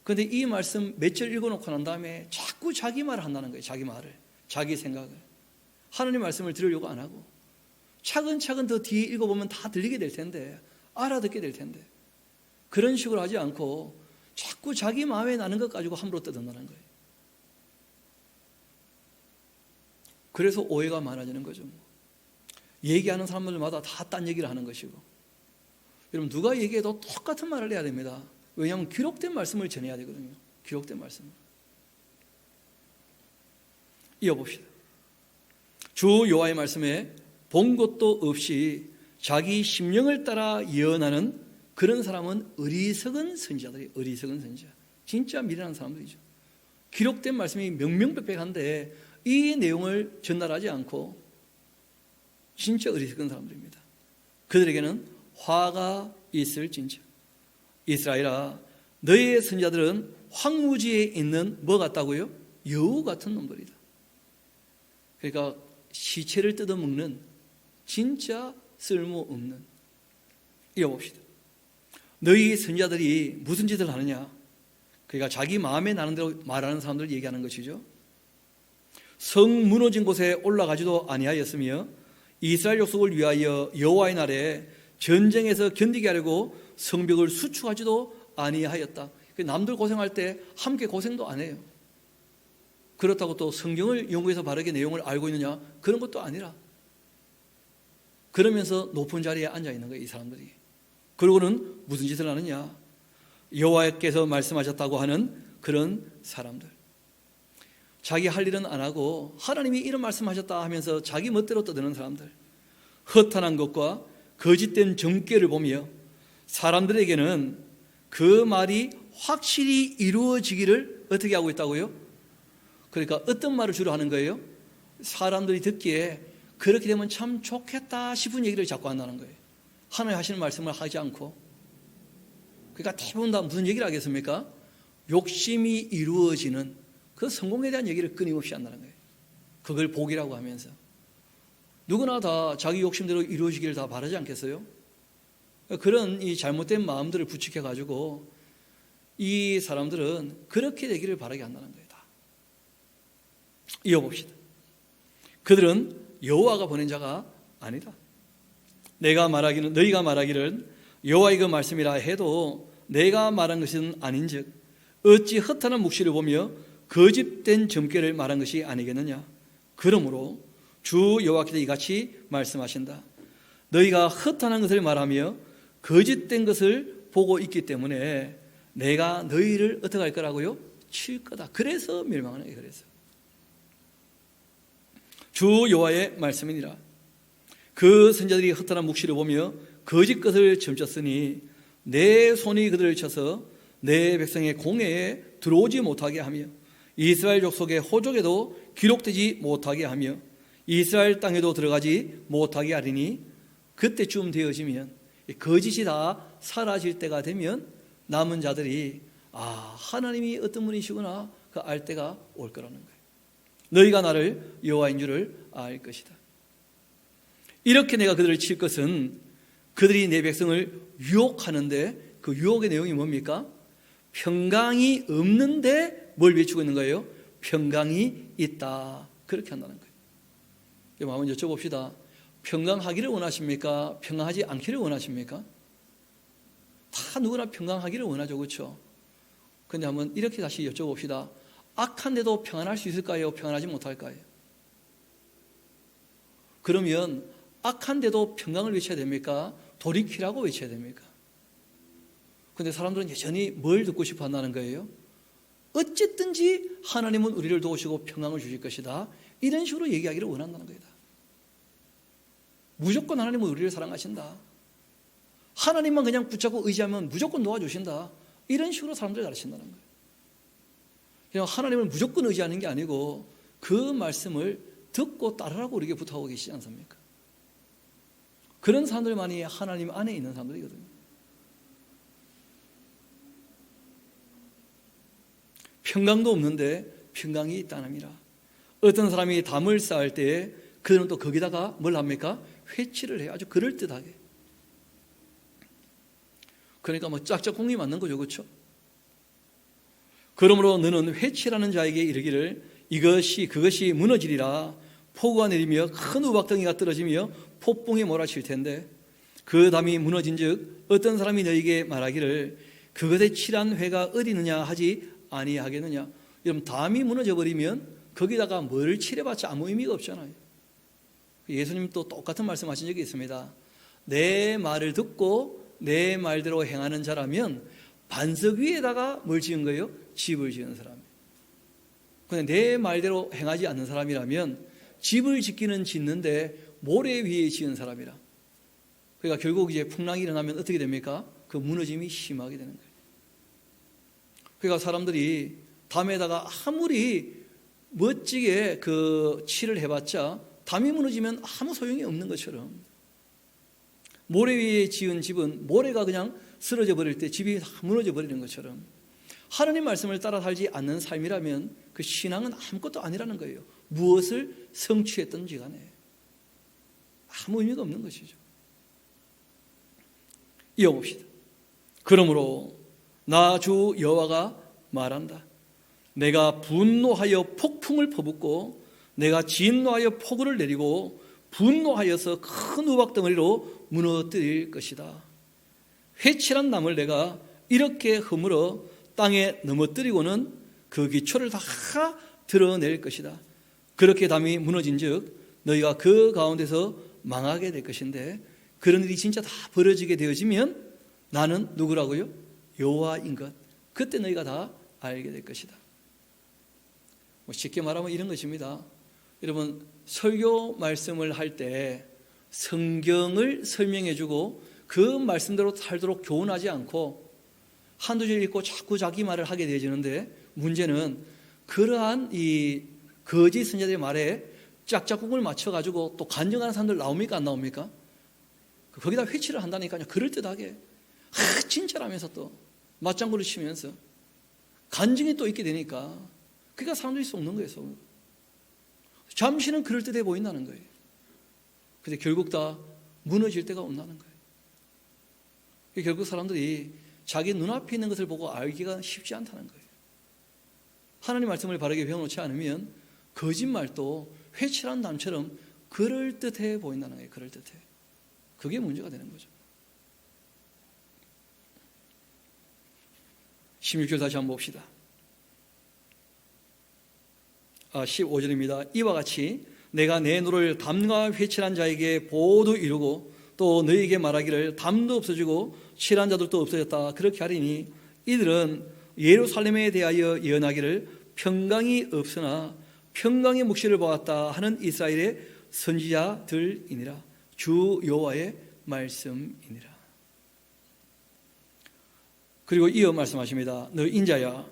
[SPEAKER 1] 그런데 이 말씀 몇 절 읽어놓고 난 다음에 자꾸 자기 말을 한다는 거예요. 자기 말을, 자기 생각을. 하나님의 말씀을 들으려고 안 하고 차근차근 더 뒤에 읽어보면 다 들리게 될 텐데, 알아듣게 될 텐데, 그런 식으로 하지 않고 자꾸 자기 마음에 나는 것 가지고 함부로 떠든다는 거예요. 그래서 오해가 많아지는 거죠. 얘기하는 사람들마다 다 딴 얘기를 하는 것이고, 여러분 누가 얘기해도 똑같은 말을 해야 됩니다. 왜냐하면 기록된 말씀을 전해야 되거든요. 기록된 말씀을. 이어봅시다. 주 여호와의 말씀에 본 것도 없이 자기 심령을 따라 예언하는 그런 사람은 어리석은 선지자들이, 어리석은 선지자, 진짜 미련한 사람들이죠. 기록된 말씀이 명명백백한데 이 내용을 전달하지 않고 진짜 어리석은 사람들입니다. 그들에게는 화가 있을진저. 이스라엘아, 너희의 선지자들은 황무지에 있는 뭐 같다고요? 여우 같은 놈들이다. 그러니까 시체를 뜯어먹는 진짜 쓸모없는. 이어봅시다. 너희 선지자들이 무슨 짓을 하느냐? 그러니까 자기 마음에 나는 대로 말하는 사람들을 얘기하는 것이죠. 성 무너진 곳에 올라가지도 아니하였으며 이스라엘 족속을 위하여 여호와의 날에 전쟁에서 견디게 하려고 성벽을 수축하지도 아니하였다. 남들 고생할 때 함께 고생도 안 해요. 그렇다고 또 성경을 연구해서 바르게 내용을 알고 있느냐? 그런 것도 아니라. 그러면서 높은 자리에 앉아 있는 거예요, 이 사람들이. 그러고는 무슨 짓을 하느냐? 여호와께서 말씀하셨다고 하는 그런 사람들. 자기 할 일은 안 하고 하나님이 이런 말씀하셨다 하면서 자기 멋대로 떠드는 사람들. 허탄한 것과 거짓된 정죄를 보며 사람들에게는 그 말이 확실히 이루어지기를 어떻게 하고 있다고요? 그러니까 어떤 말을 주로 하는 거예요? 사람들이 듣기에 그렇게 되면 참 좋겠다 싶은 얘기를 자꾸 한다는 거예요. 하나님 하시는 말씀을 하지 않고. 그러니까 대부분 다 무슨 얘기를 하겠습니까? 욕심이 이루어지는 그 성공에 대한 얘기를 끊임없이 한다는 거예요. 그걸 복이라고 하면서. 누구나 다 자기 욕심대로 이루어지기를 다 바라지 않겠어요? 그런 이 잘못된 마음들을 부추겨가지고 이 사람들은 그렇게 되기를 바라게 한다는 거예요. 이어봅시다. 그들은 여호와가 보낸 자가 아니다. 너희가 말하기를 여호와의 그 말씀이라 해도 내가 말한 것은 아닌즉 어찌 허탄한 묵시를 보며 거짓된 점괘를 말한 것이 아니겠느냐. 그러므로 주 여호와께서 이같이 말씀하신다. 너희가 허탄한 것을 말하며 거짓된 것을 보고 있기 때문에 내가 너희를 어떻게 할 거라고요? 칠 거다. 그래서 멸망하는 거예요. 그래서 주 여호와의 말씀이니라. 그 선자들이 허탄한 묵시를 보며 거짓 것을 점쳤으니 내 손이 그들을 쳐서 내 백성의 공회에 들어오지 못하게 하며 이스라엘 족속의 호족에도 기록되지 못하게 하며 이스라엘 땅에도 들어가지 못하게 하리니 그때쯤 되어지면 거짓이 다 사라질 때가 되면 남은 자들이 하나님이 어떤 분이시구나 그 알 때가 올 거라는 거예요. 너희가 나를 여호와인 줄을 알 것이다. 이렇게 내가 그들을 칠 것은 그들이 내 백성을 유혹하는데 그 유혹의 내용이 뭡니까? 평강이 없는데 뭘 외치고 있는 거예요? 평강이 있다. 그렇게 한다는 거예요. 한번 여쭤봅시다. 평강하기를 원하십니까? 평강하지 않기를 원하십니까? 다 누구나 평강하기를 원하죠. 그렇죠? 그런데 한번 이렇게 다시 여쭤봅시다. 악한데도 평안할 수 있을까요? 평안하지 못할까요? 그러면 악한데도 평강을 외쳐야 됩니까? 돌이키라고 외쳐야 됩니까? 그런데 사람들은 여전히 뭘 듣고 싶어 한다는 거예요? 어쨌든지 하나님은 우리를 도우시고 평강을 주실 것이다. 이런 식으로 얘기하기를 원한다는 거다. 무조건 하나님은 우리를 사랑하신다. 하나님만 그냥 붙잡고 의지하면 무조건 도와주신다. 이런 식으로 사람들을 가르친다는 거예요. 그냥 하나님을 무조건 의지하는 게 아니고 그 말씀을 듣고 따르라고 우리에게 부탁하고 계시지 않습니까? 그런 사람들만이 하나님 안에 있는 사람들이거든요. 평강도 없는데 평강이 있다느니라. 어떤 사람이 담을 쌓을 때에 그들은 또 거기다가 뭘 합니까? 회치를 해요. 아주 그럴듯하게. 그러니까 뭐 짝짝꿍이 맞는 거죠. 그렇죠? 그러므로 너는 회치라는 자에게 이르기를 그것이 무너지리라. 폭우가 내리며 큰 우박덩이가 떨어지며 폭풍이 몰아칠 텐데 그 담이 무너진 즉 어떤 사람이 너에게 말하기를 그것의 칠한 회가 어디 있느냐 하지 아니하겠느냐. 여러분 담이 무너져 버리면 거기다가 뭘 칠해봤자 아무 의미가 없잖아요. 예수님도 똑같은 말씀하신 적이 있습니다. 내 말을 듣고 내 말대로 행하는 자라면 반석 위에다가 뭘 지은 거예요? 집을 지은 사람이에요. 그런데 내 말대로 행하지 않는 사람이라면 집을 짓는데 모래 위에 지은 사람이라. 그러니까 결국 이제 풍랑이 일어나면 어떻게 됩니까? 그 무너짐이 심하게 되는 거예요. 그러니까 사람들이 담에다가 아무리 멋지게 그 칠을 해봤자 담이 무너지면 아무 소용이 없는 것처럼 모래 위에 지은 집은 모래가 그냥 쓰러져 버릴 때 집이 다 무너져 버리는 것처럼 하나님 말씀을 따라 살지 않는 삶이라면 그 신앙은 아무것도 아니라는 거예요. 무엇을 성취했든지 간에 아무 의미가 없는 것이죠. 이어봅시다. 그러므로 나 주 여호와가 말한다. 내가 분노하여 폭풍을 퍼붓고 내가 진노하여 폭우를 내리고 분노하여서 큰 우박덩어리로 무너뜨릴 것이다. 회칠한 나무를 내가 이렇게 허물어 땅에 넘어뜨리고는 그 기초를 다 드러낼 것이다. 그렇게 담이 무너진 즉 너희가 그 가운데서 망하게 될 것인데 그런 일이 진짜 다 벌어지게 되어지면 나는 누구라고요? 여호와인 것. 그때 너희가 다 알게 될 것이다. 쉽게 말하면 이런 것입니다. 여러분 설교 말씀을 할 때 성경을 설명해 주고 그 말씀대로 살도록 교훈하지 않고 한두 줄 읽고 자꾸 자기 말을 하게 되어지는데 문제는 그러한 이 거짓 선자들의 말에 짝짝꿍을 맞춰가지고 또 간증하는 사람들 나옵니까 안 나옵니까? 거기다 회치를 한다니까요. 그럴듯하게 진짜라면서 또 맞장구를 치면서 간증이 또 있게 되니까 그러니까 사람들이 속는 거예요. 속는. 잠시는 그럴듯해 보인다는 거예요. 근데 결국 다 무너질 때가 온다는 거예요. 결국 사람들이 자기 눈앞에 있는 것을 보고 알기가 쉽지 않다는 거예요. 하나님 말씀을 바르게 배워놓지 않으면 거짓말도 회칠한 남처럼 그럴듯해 보인다는 거예요. 그럴듯해. 그게 문제가 되는 거죠. 16절 다시 한번 봅시다. 15절입니다. 이와 같이 내가 내 노를 담과 회칠한 자에게 보도 이루고 또 너희에게 말하기를 담도 없어지고 칠한 자들도 없어졌다. 그렇게 하리니 이들은 예루살렘에 대하여 예언하기를 평강이 없으나 평강의 묵시를 보았다 하는 이스라엘의 선지자들이니라. 주 여호와의 말씀이니라. 그리고 이어 말씀하십니다. 너 인자야,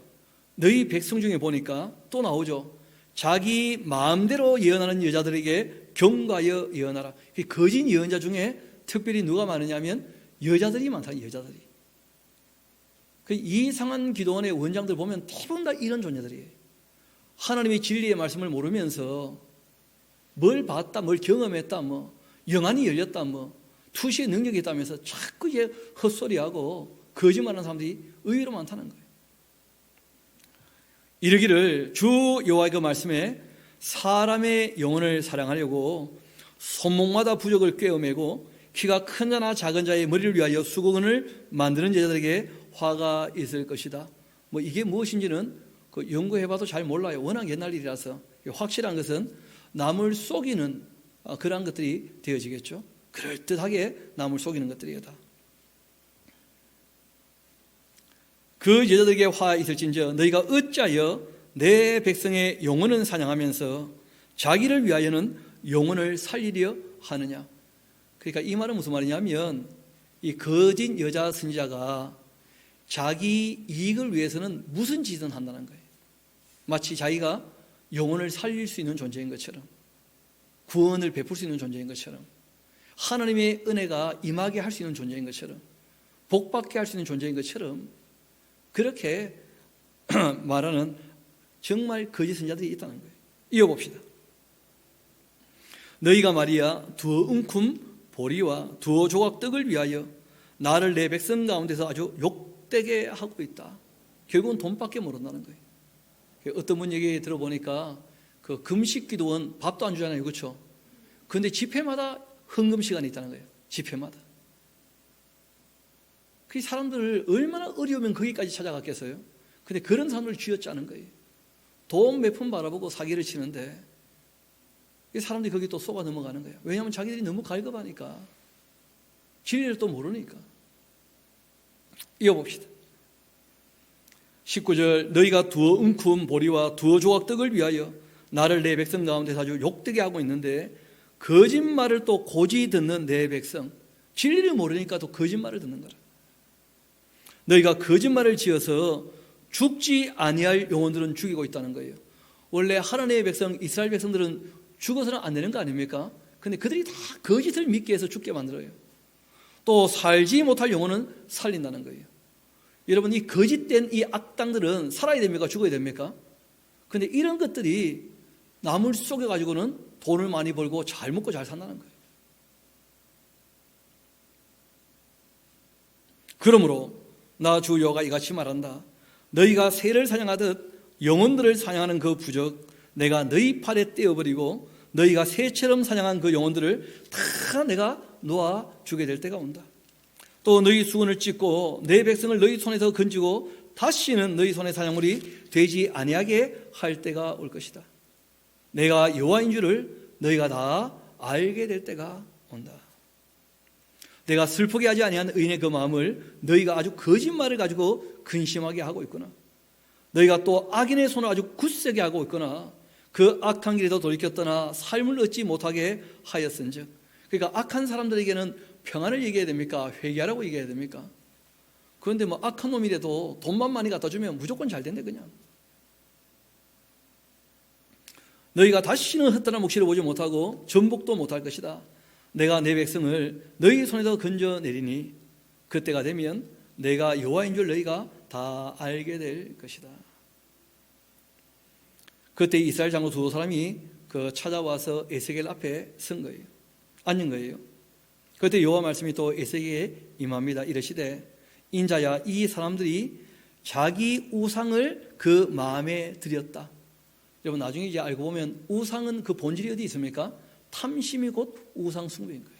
[SPEAKER 1] 너희 백성 중에 보니까 또 나오죠. 자기 마음대로 예언하는 여자들에게 경과하여 예언하라. 거짓 예언자 중에 특별히 누가 많으냐면 여자들이 많다. 여자들이. 그 이상한 기도원의 원장들 보면 대부분 다 이런 존재들이에요. 하나님의 진리의 말씀을 모르면서 뭘 봤다, 뭘 경험했다, 뭐 영안이 열렸다, 뭐 투시의 능력이 있다면서 자꾸 이제 헛소리하고 거짓말하는 사람들이 의외로 많다는 거예요. 이르기를 주 여호와의 그 말씀에 사람의 영혼을 사랑하려고 손목마다 부적을 꿰어매고 키가 큰 자나 작은 자의 머리를 위하여 수고근을 만드는 여자들에게 화가 있을 것이다. 뭐 이게 무엇인지는 그 연구해봐도 잘 몰라요. 워낙 옛날 일이라서. 확실한 것은 남을 속이는 그러한 것들이 되어지겠죠. 그럴듯하게 남을 속이는 것들이다. 그 여자들에게 화 있을진저 너희가 어찌하여 내 백성의 영혼은 사냥하면서 자기를 위하여는 영혼을 살리려 하느냐. 그러니까 이 말은 무슨 말이냐면 이 거짓 여자 선지자가 자기 이익을 위해서는 무슨 짓은 한다는 거예요. 마치 자기가 영혼을 살릴 수 있는 존재인 것처럼, 구원을 베풀 수 있는 존재인 것처럼, 하나님의 은혜가 임하게 할 수 있는 존재인 것처럼, 복받게 할 수 있는 존재인 것처럼 그렇게 말하는 정말 거짓 선지자들이 있다는 거예요. 이어봅시다. 너희가 말이야 두어 움큼 보리와 두어 조각 떡을 위하여 나를 내 백성 가운데서 아주 욕되게 하고 있다. 결국은 돈밖에 모른다는 거예요. 어떤 분 얘기 들어보니까 그 금식 기도원 밥도 안 주잖아요. 그렇죠? 그런데 집회마다 헌금 시간이 있다는 거예요. 집회마다. 그 사람들을 얼마나 어려우면 거기까지 찾아갔겠어요? 근데 그런 사람들을 쥐어짜는 거예요. 돈 몇 푼 바라보고 사기를 치는데 이 사람들이 거기 또 속아 넘어가는 거예요. 왜냐하면 자기들이 너무 갈급하니까, 진리를 또 모르니까. 이어봅시다. 19절 너희가 두어 움큼 보리와 두어 조각 떡을 위하여 나를 내 백성 가운데서 아주 욕되게 하고 있는데 거짓말을 또 고지 듣는 내 백성, 진리를 모르니까 또 거짓말을 듣는 거라. 너희가 거짓말을 지어서 죽지 아니할 영혼들은 죽이고 있다는 거예요. 원래 하나님의 백성 이스라엘 백성들은 죽어서는 안 되는 거 아닙니까? 근데 그들이 다 거짓을 믿게 해서 죽게 만들어요. 또 살지 못할 영혼은 살린다는 거예요. 여러분, 이 거짓된 이 악당들은 살아야 됩니까? 죽어야 됩니까? 근데 이런 것들이 남을 속여가지고는 돈을 많이 벌고 잘 먹고 잘 산다는 거예요. 그러므로 나 주 여호와가 이같이 말한다. 너희가 새를 사냥하듯 영혼들을 사냥하는 그 부적 내가 너희 팔에 떼어버리고 너희가 새처럼 사냥한 그 영혼들을 다 내가 놓아 주게 될 때가 온다. 또 너희 수건을 찢고 내 백성을 너희 손에서 건지고 다시는 너희 손의 사냥물이 되지 아니하게 할 때가 올 것이다. 내가 여호와인 줄을 너희가 다 알게 될 때가 온다. 내가 슬프게 하지 아니한 의인의 그 마음을 너희가 아주 거짓말을 가지고 근심하게 하고 있구나. 너희가 또 악인의 손을 아주 굳세게 하고 있거나 그 악한 길에도 돌이켰더나 삶을 얻지 못하게 하였은즉. 그러니까 악한 사람들에게는 평안을 얘기해야 됩니까? 회개하라고 얘기해야 됩니까? 그런데 뭐 악한 놈이라도 돈만 많이 갖다 주면 무조건 잘 된대 그냥. 너희가 다시는 흩어난 묵시를 보지 못하고 전복도 못할 것이다. 내가 내 백성을 너희 손에서 건져내리니 그때가 되면 내가 여호와인 줄 너희가 다 알게 될 것이다. 그때 이스라엘 장로 두 사람이 찾아와서 에스겔 앞에 선 거예요. 앉은 거예요. 그때 여호와 말씀이 또 에스겔에게 임합니다. 이르시되 인자야 이 사람들이 자기 우상을 그 마음에 들였다. 여러분 나중에 이제 알고 보면 우상은 그 본질이 어디 있습니까? 탐심이 곧 우상 숭배인 거예요.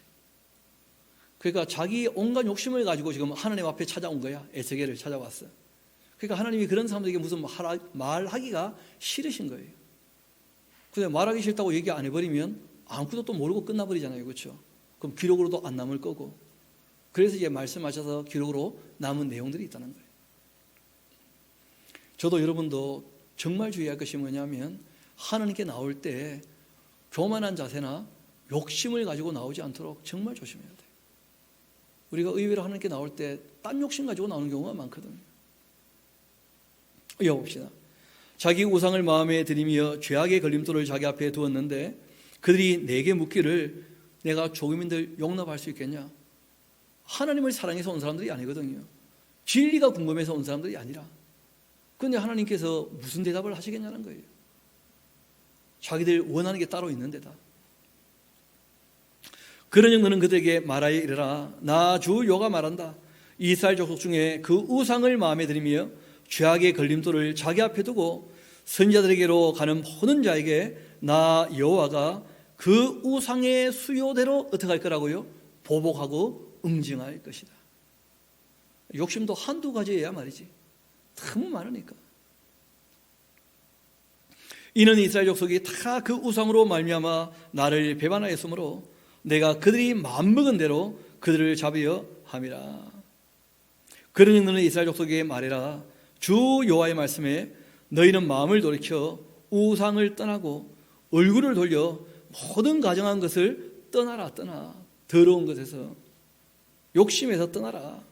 [SPEAKER 1] 그러니까 자기 온갖 욕심을 가지고 지금 하나님 앞에 찾아온 거야. 에스겔을 찾아왔어. 그러니까 하나님이 그런 사람들에게 무슨 말하기가 싫으신 거예요. 근데 말하기 싫다고 얘기 안 해버리면 아무것도 또 모르고 끝나버리잖아요. 그렇죠? 그럼 기록으로도 안 남을 거고. 그래서 이제 말씀하셔서 기록으로 남은 내용들이 있다는 거예요. 저도 여러분도 정말 주의할 것이 뭐냐면 하나님께 나올 때 교만한 자세나 욕심을 가지고 나오지 않도록 정말 조심해야 돼요. 우리가 의외로 하나님께 나올 때 딴 욕심 가지고 나오는 경우가 많거든요. 이어봅시다. 자기 우상을 마음에 들이며 죄악의 걸림돌을 자기 앞에 두었는데 그들이 내게 묻기를 내가 조금인들 용납할 수 있겠냐? 하나님을 사랑해서 온 사람들이 아니거든요. 진리가 궁금해서 온 사람들이 아니라. 그런데 하나님께서 무슨 대답을 하시겠냐는 거예요. 자기들 원하는 게 따로 있는데다. 그러니 너는 그들에게 말하여 이르라. 나 주 여호와가 말한다. 이스라엘 족속 중에 그 우상을 마음에 들이며 죄악의 걸림돌을 자기 앞에 두고 선지자들에게로 가는 모든 자에게 나 여호와가 그 우상의 수요대로 어떻게 할 거라고요? 보복하고 응징할 것이다. 욕심도 한두 가지여야 말이지. 너무 많으니까. 이는 이스라엘 족속이 다 그 우상으로 말미암아 나를 배반하였으므로 내가 그들이 마음먹은 대로 그들을 잡으려 함이라. 그러니 너는 이스라엘 족속에게 말해라. 주 여호와의 말씀에 너희는 마음을 돌이켜 우상을 떠나고 얼굴을 돌려 모든 가정한 것을 떠나라. 더러운 것에서 욕심에서 떠나라.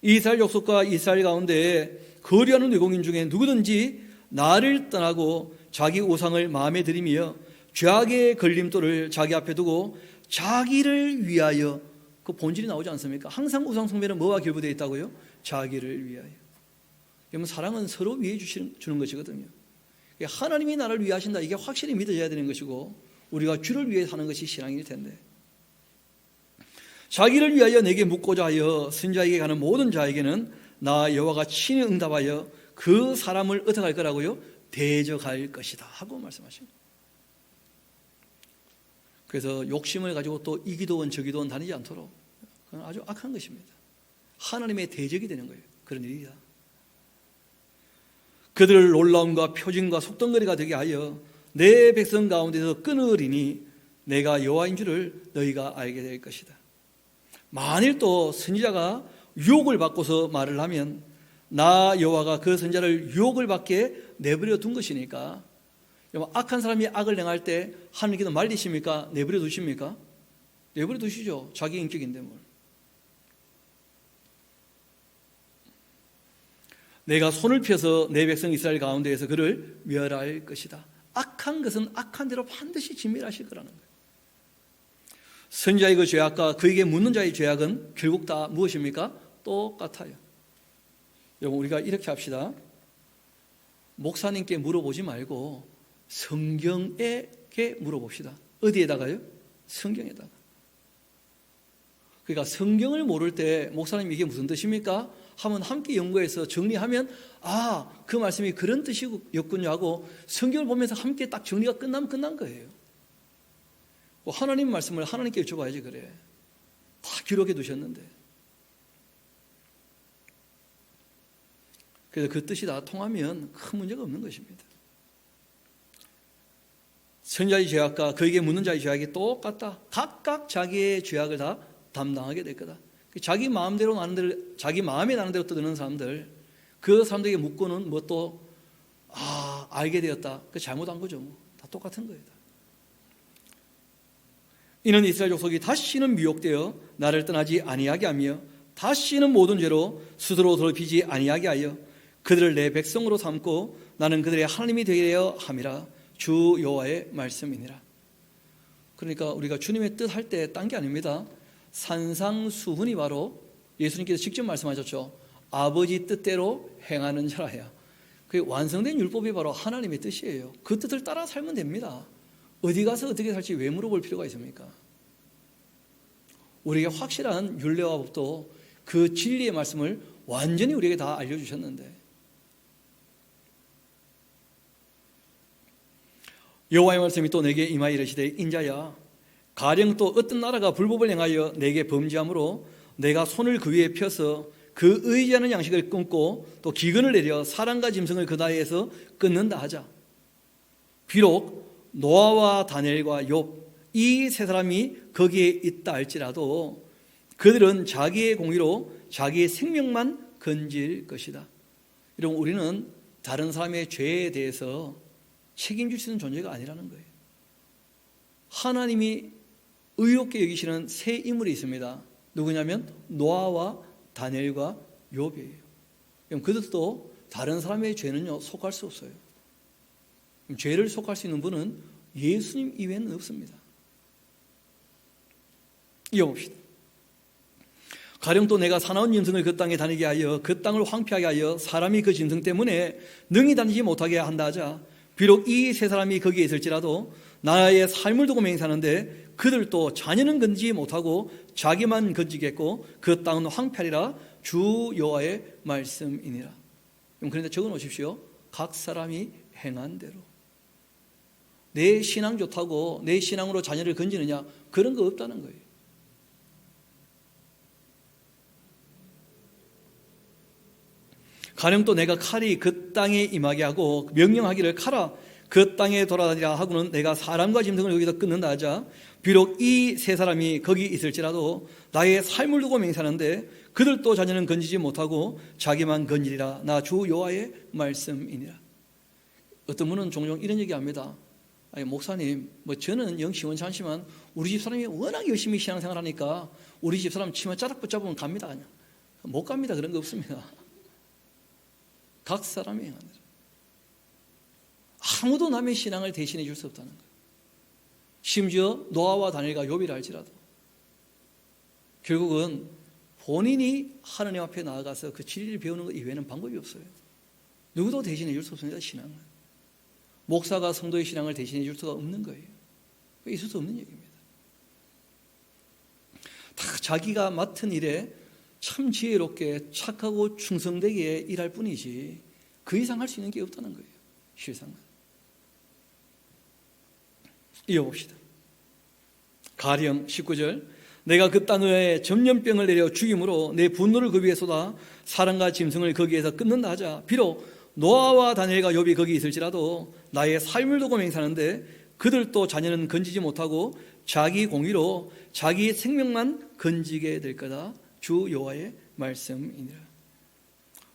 [SPEAKER 1] 이스라엘 족속과 이스라엘 가운데 거류하는 외국인 중에 누구든지 나를 떠나고 자기 우상을 마음에 들이며 죄악의 걸림돌을 자기 앞에 두고 자기를 위하여, 그 본질이 나오지 않습니까? 항상 우상 숭배는 뭐와 결부되어 있다고요? 자기를 위하여. 여러분 사랑은 서로 위해 주는 것이거든요. 하나님이 나를 위하신다, 이게 확실히 믿어져야 되는 것이고 우리가 주를 위해 사는 것이 신앙일 텐데, 자기를 위하여 내게 묻고자 하여 선지자에게 가는 모든 자에게는 나 여호와가 친히 응답하여 그 사람을 어떻게 할 거라고요? 대적할 것이다 하고 말씀하십니다. 그래서 욕심을 가지고 또 이 기도원 저 기도원 다니지 않도록, 그건 아주 악한 것입니다. 하나님의 대적이 되는 거예요. 그런 일이다. 그들을 놀라움과 표징과 속덩거리가 되게 하여 내 백성 가운데서 끊으리니 내가 여호와인 줄을 너희가 알게 될 것이다. 만일 또 선지자가 유혹을 받고서 말을 하면 나 여호와가 그 선지자를 유혹을 받게 내버려 둔 것이니까, 악한 사람이 악을 행할 때 하나님께서 말리십니까? 내버려 두십니까? 내버려 두시죠. 자기 인격인데 뭘. 내가 손을 펴서 내 백성 이스라엘 가운데에서 그를 멸할 것이다. 악한 것은 악한 대로 반드시 진멸하실 거라는 거예요. 선지자의 그 죄악과 그에게 묻는 자의 죄악은 결국 다 무엇입니까? 똑같아요. 여러분 우리가 이렇게 합시다. 목사님께 물어보지 말고 성경에게 물어봅시다. 어디에다가요? 성경에다가. 그러니까 성경을 모를 때 목사님 이게 무슨 뜻입니까? 하면 함께 연구해서 정리하면 그 말씀이 그런 뜻이었군요 하고 성경을 보면서 함께 딱 정리가 끝나면 끝난 거예요. 하나님 말씀을 하나님께 여쭤봐야지. 그래, 다 기록해 두셨는데. 그래서 그 뜻이 다 통하면 큰 문제가 없는 것입니다. 선지자의 죄악과 그에게 묻는 자의 죄악이 똑같다. 각각 자기의 죄악을 다 담당하게 될 거다. 자기 마음대로 나는 대로, 자기 마음에 나는 대로 떠드는 사람들, 그 사람들에게 묻고는 뭐 또 알게 되었다. 그 잘못한 거죠. 다 똑같은 거예요. 이는 이스라엘 족속이 다시는 미혹되어 나를 떠나지 아니하게 하며 다시는 모든 죄로 스스로 더럽히지 아니하게 하여 그들을 내 백성으로 삼고 나는 그들의 하나님이 되려 함이라. 주 여호와의 말씀이니라. 그러니까 우리가 주님의 뜻 할 때 딴 게 아닙니다. 산상수훈이 바로 예수님께서 직접 말씀하셨죠. 아버지 뜻대로 행하는 자라야. 그 완성된 율법이 바로 하나님의 뜻이에요. 그 뜻을 따라 살면 됩니다. 어디 가서 어떻게 살지 왜 물어볼 필요가 있습니까? 우리에게 확실한 율례와 법도 그 진리의 말씀을 완전히 우리에게 다 알려주셨는데, 여호와의 말씀이 또 내게 임하여 이르시되 인자야, 가령 또 어떤 나라가 불법을 행하여 내게 범죄함으로 내가 손을 그 위에 펴서 그 의지하는 양식을 끊고 또 기근을 내려 사람과 짐승을 그 나라에서 끊는다 하자. 비록 노아와 다니엘과 욥 이 세 사람이 거기에 있다 할지라도 그들은 자기의 공의로 자기의 생명만 건질 것이다. 여러분, 우리는 다른 사람의 죄에 대해서 책임질 수 있는 존재가 아니라는 거예요. 하나님이 의롭게 여기시는 세 인물이 있습니다. 누구냐면 노아와 다니엘과 욥이에요. 그들도 다른 사람의 죄는요 속할 수 없어요. 죄를 속할 수 있는 분은 예수님 이외에는 없습니다. 이어봅시다. 가령 또 내가 사나운 짐승을 그 땅에 다니게 하여 그 땅을 황폐하게 하여 사람이 그 짐승 때문에 능히 다니지 못하게 한다 하자. 비록 이 세 사람이 거기에 있을지라도 나라의 삶을 두고 맹세하는데 그들도 자녀는 건지지 못하고 자기만 건지겠고 그 땅은 황폐하리라. 주 여호와의 말씀이니라. 그런데 적어 놓으십시오. 각 사람이 행한 대로. 내 신앙 좋다고 내 신앙으로 자녀를 건지느냐, 그런 거 없다는 거예요. 가령 또 내가 칼이 그 땅에 임하게 하고 명령하기를 칼아 그 땅에 돌아다니라 하고는 내가 사람과 짐승을 여기서 끊는다 하자. 비록 이 세 사람이 거기 있을지라도 나의 삶을 두고 맹세하는데 그들도 자녀는 건지지 못하고 자기만 건지리라. 나 주 여호와의 말씀이니라. 어떤 분은 종종 이런 얘기합니다. 아니, 목사님, 저는 영 시원찮지만 우리 집 사람이 워낙 열심히 신앙생활하니까 우리 집 사람 치마 짜락 붙잡으면 갑니다. 못 갑니다. 그런 거 없습니다. 각 사람이 행하는 대로. 아무도 남의 신앙을 대신해 줄 수 없다는 거예요. 심지어 노아와 다니엘과 욥이라 할지라도 결국은 본인이 하나님 앞에 나아가서 그 진리를 배우는 것 이외에는 방법이 없어요. 누구도 대신해 줄 수 없습니다. 신앙은. 목사가 성도의 신앙을 대신해 줄 수가 없는 거예요. 있을 수 없는 얘기입니다. 다 자기가 맡은 일에 참 지혜롭게 착하고 충성되게 일할 뿐이지 그 이상 할 수 있는 게 없다는 거예요. 실상은. 이어봅시다. 가령 19절 내가 그 땅에 전염병을 내려 죽임으로 내 분노를 그 위에 쏟아 사람과 짐승을 거기에서 끊는다 하자. 비록 노아와 다니엘과 욥이 거기 있을지라도 나의 삶을 두고 맹세하는데 그들도 자녀는 건지지 못하고 자기 공의로 자기 생명만 건지게 될 거다. 주 여호와의 말씀이니라.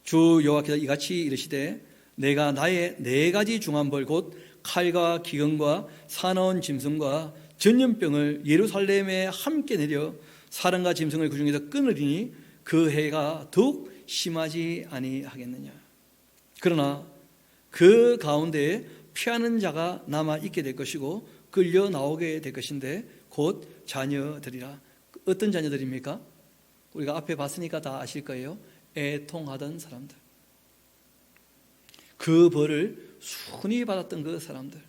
[SPEAKER 1] 주 여호와께서 이같이 이르시되 내가 나의 네 가지 중한 벌 곧 칼과 기근과 사나운 짐승과 전염병을 예루살렘에 함께 내려 사람과 짐승을 그 중에서 끊으리니 그 해가 더욱 심하지 아니하겠느냐. 그러나 그 가운데에 피하는 자가 남아 있게 될 것이고 끌려 나오게 될 것인데 곧 자녀들이라. 어떤 자녀들입니까? 우리가 앞에 봤으니까 다 아실 거예요. 애통하던 사람들, 그 벌을 순히 받았던 그 사람들.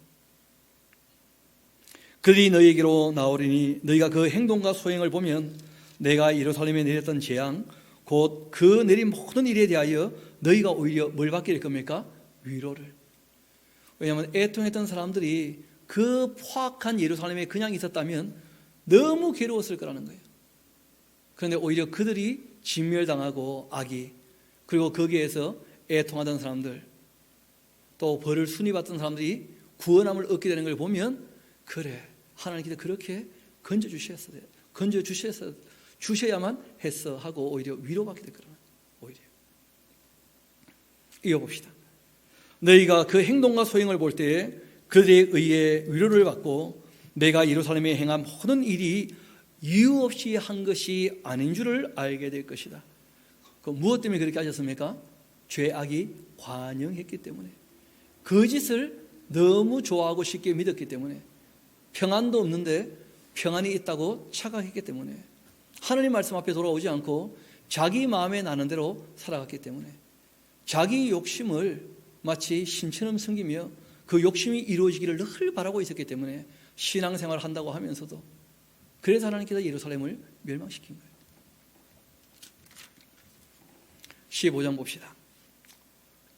[SPEAKER 1] 그들이 너희에게로 나오리니 너희가 그 행동과 소행을 보면 내가 예루살렘에 내렸던 재앙 곧 그 내린 모든 일에 대하여 너희가 오히려 뭘 받게 될 겁니까? 위로를. 왜냐하면 애통했던 사람들이 그 포악한 예루살렘에 그냥 있었다면 너무 괴로웠을 거라는 거예요. 그런데 오히려 그들이 진멸당하고 악이, 그리고 거기에서 애통하던 사람들, 또 벌을 순위 받던 사람들이 구원함을 얻게 되는 걸 보면 그래, 하나님께서 그렇게 주셔야만 했어 하고 오히려 위로받게 될 거라는 오히려. 이어봅시다. 너희가 그 행동과 소행을 볼 때에 그들에 의해 위로를 받고 내가 예루살렘에 행한 모든 일이 이유 없이 한 것이 아닌 줄을 알게 될 것이다. 그 무엇 때문에 그렇게 하셨습니까? 죄악이 관영했기 때문에, 거짓을 너무 좋아하고 쉽게 믿었기 때문에, 평안도 없는데 평안이 있다고 착각했기 때문에, 하나님 말씀 앞에 돌아오지 않고 자기 마음에 나는 대로 살아갔기 때문에, 자기 욕심을 마치 신처럼 섬기며 그 욕심이 이루어지기를 늘 바라고 있었기 때문에 신앙생활을 한다고 하면서도, 그래서 하나님께서 예루살렘을 멸망시킨 거예요. 15장 봅시다.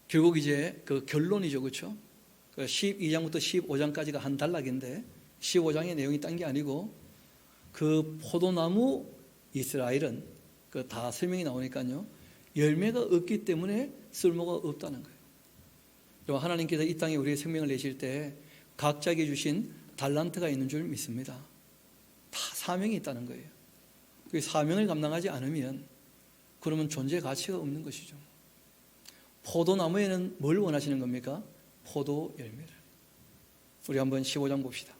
[SPEAKER 1] 결국 이제 그 결론이죠, 그렇죠? 12장부터 15장까지가 한 단락인데 15장의 내용이 딴 게 아니고 그 포도나무 이스라엘은 그 다 설명이 나오니까요, 열매가 없기 때문에 쓸모가 없다는 거예요. 하나님께서 이 땅에 우리의 생명을 내실 때 각자에게 주신 달란트가 있는 줄 믿습니다. 다 사명이 있다는 거예요. 그 사명을 감당하지 않으면 그러면 존재 가치가 없는 것이죠. 포도나무에는 뭘 원하시는 겁니까? 포도 열매를. 우리 한번 15장 봅시다.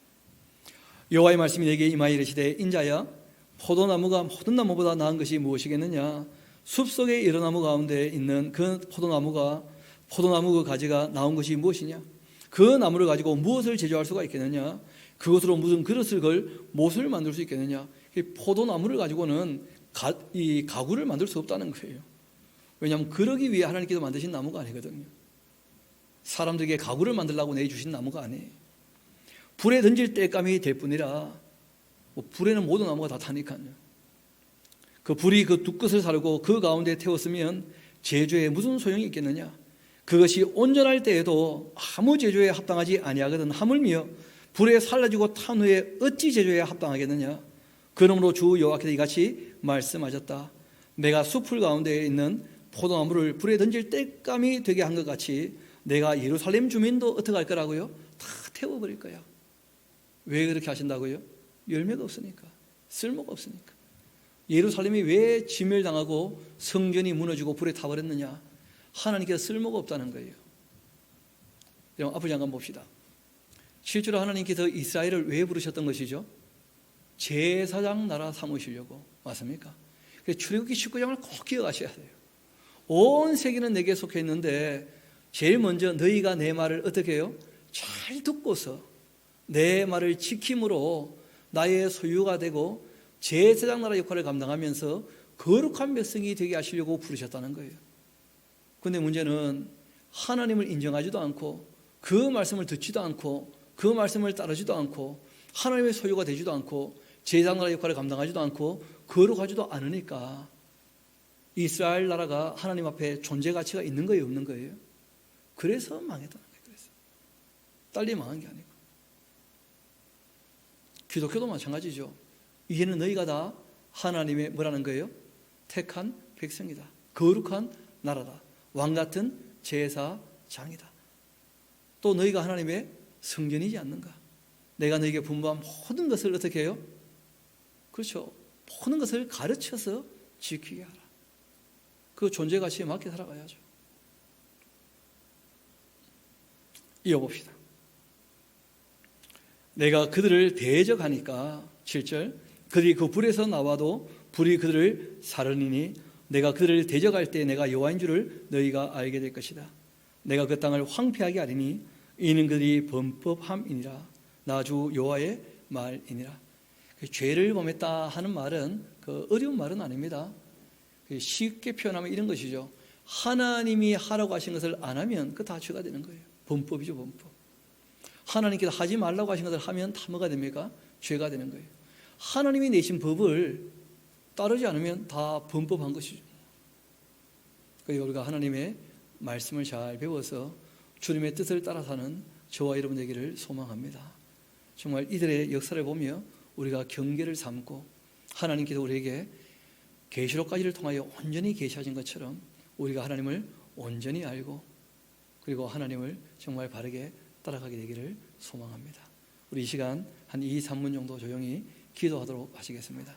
[SPEAKER 1] 여호와의 말씀이 내게 임하여 이르시되 인자야, 포도나무가 모든 나무보다 나은 것이 무엇이겠느냐? 숲속의 여러 나무 가운데 있는 그 포도나무 그 가지가 나온 것이 무엇이냐? 그 나무를 가지고 무엇을 제조할 수가 있겠느냐? 그것으로 무슨 그릇을 걸 못을 만들 수 있겠느냐? 포도나무를 가지고는 이 가구를 만들 수 없다는 거예요. 왜냐하면 그러기 위해 하나님께서 만드신 나무가 아니거든요. 사람들에게 가구를 만들라고 내주신 나무가 아니에요. 불에 던질 땔감이 될 뿐이라, 불에는 모든 나무가 다 타니까요. 그 불이 그 두 끝을 사르고 그 가운데 태웠으면 제조에 무슨 소용이 있겠느냐? 그것이 온전할 때에도 아무 제조에 합당하지 아니하거든 하물며 불에 살라지고 탄 후에 어찌 제조에 합당하겠느냐? 그러므로 주 여호와께서 이같이 말씀하셨다. 내가 숲풀 가운데 있는 포도나무를 불에 던질 땔감이 되게 한 것 같이 내가 예루살렘 주민도 어떻게 할 거라고요? 다 태워버릴 거야. 왜 그렇게 하신다고요? 열매가 없으니까, 쓸모가 없으니까. 예루살렘이 왜 진멸당하고 성전이 무너지고 불에 타버렸느냐? 하나님께서 쓸모가 없다는 거예요. 그럼 앞을 잠깐 봅시다. 실제로 하나님께서 이스라엘을 왜 부르셨던 것이죠? 제사장 나라 삼으시려고. 맞습니까? 그래서 출애굽기 19장을 꼭 기억하셔야 돼요. 온 세계는 내게 속해 있는데 제일 먼저 너희가 내 말을 어떻게 해요? 잘 듣고서 내 말을 지킴으로 나의 소유가 되고 제사장 나라 역할을 감당하면서 거룩한 백성이 되게 하시려고 부르셨다는 거예요. 그런데 문제는 하나님을 인정하지도 않고 그 말씀을 듣지도 않고 그 말씀을 따르지도 않고 하나님의 소유가 되지도 않고 제사장 나라 역할을 감당하지도 않고 거룩하지도 않으니까 이스라엘 나라가 하나님 앞에 존재 가치가 있는 거예요, 없는 거예요? 그래서 망했다는 거예요. 그래서 딸리 망한 게 아니고. 기독교도 마찬가지죠. 이제는 너희가 다 하나님의 뭐라는 거예요? 택한 백성이다. 거룩한 나라다. 왕같은 제사장이다. 또 너희가 하나님의 성전이지 않는가? 내가 너희에게 분부한 모든 것을 어떻게 해요? 그렇죠. 모든 것을 가르쳐서 지키게 하라. 그 존재 가치에 맞게 살아가야죠. 이어봅시다. 내가 그들을 대적하니까 7절 그들이 그 불에서 나와도 불이 그들을 사르니니 내가 그들을 대적할 때 내가 여호와인 줄을 너희가 알게 될 것이다. 내가 그 땅을 황폐하게 하리니 이는 그들이 범법함이니라. 나 주 여호와의 말이니라. 죄를 범했다 하는 말은 그 어려운 말은 아닙니다. 쉽게 표현하면 이런 것이죠. 하나님이 하라고 하신 것을 안 하면 그 다 죄가 되는 거예요. 범법이죠, 범법. 하나님께서 하지 말라고 하신 것을 하면 다 뭐가 됩니까? 죄가 되는 거예요. 하나님이 내신 법을 따르지 않으면 다 범법한 것이죠. 그러니까 우리가 하나님의 말씀을 잘 배워서 주님의 뜻을 따라 사는 저와 여러분 되기를 소망합니다. 정말 이들의 역사를 보며 우리가 경계를 삼고 하나님께서 우리에게 계시록까지를 통하여 온전히 계시하신 것처럼 우리가 하나님을 온전히 알고 그리고 하나님을 정말 바르게 따라가게 되기를 소망합니다. 우리 이 시간 한 2, 3분 정도 조용히 기도하도록 하시겠습니다.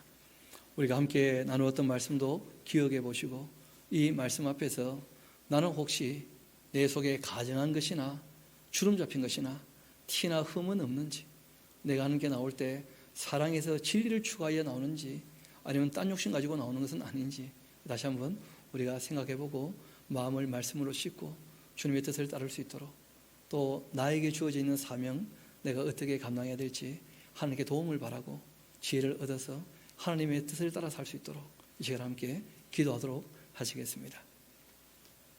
[SPEAKER 1] 우리가 함께 나누었던 말씀도 기억해 보시고 이 말씀 앞에서 나는 혹시 내 속에 가증한 것이나 주름 잡힌 것이나 티나 흠은 없는지, 내가 하는 게 나올 때 사랑에서 진리를 추구하여 나오는지 아니면 딴 욕심 가지고 나오는 것은 아닌지 다시 한번 우리가 생각해 보고 마음을 말씀으로 씻고 주님의 뜻을 따를 수 있도록, 또 나에게 주어져 있는 사명 내가 어떻게 감당해야 될지 하나님께 도움을 바라고 지혜를 얻어서 하나님의 뜻을 따라 살 수 있도록 이 시간 함께 기도하도록 하시겠습니다.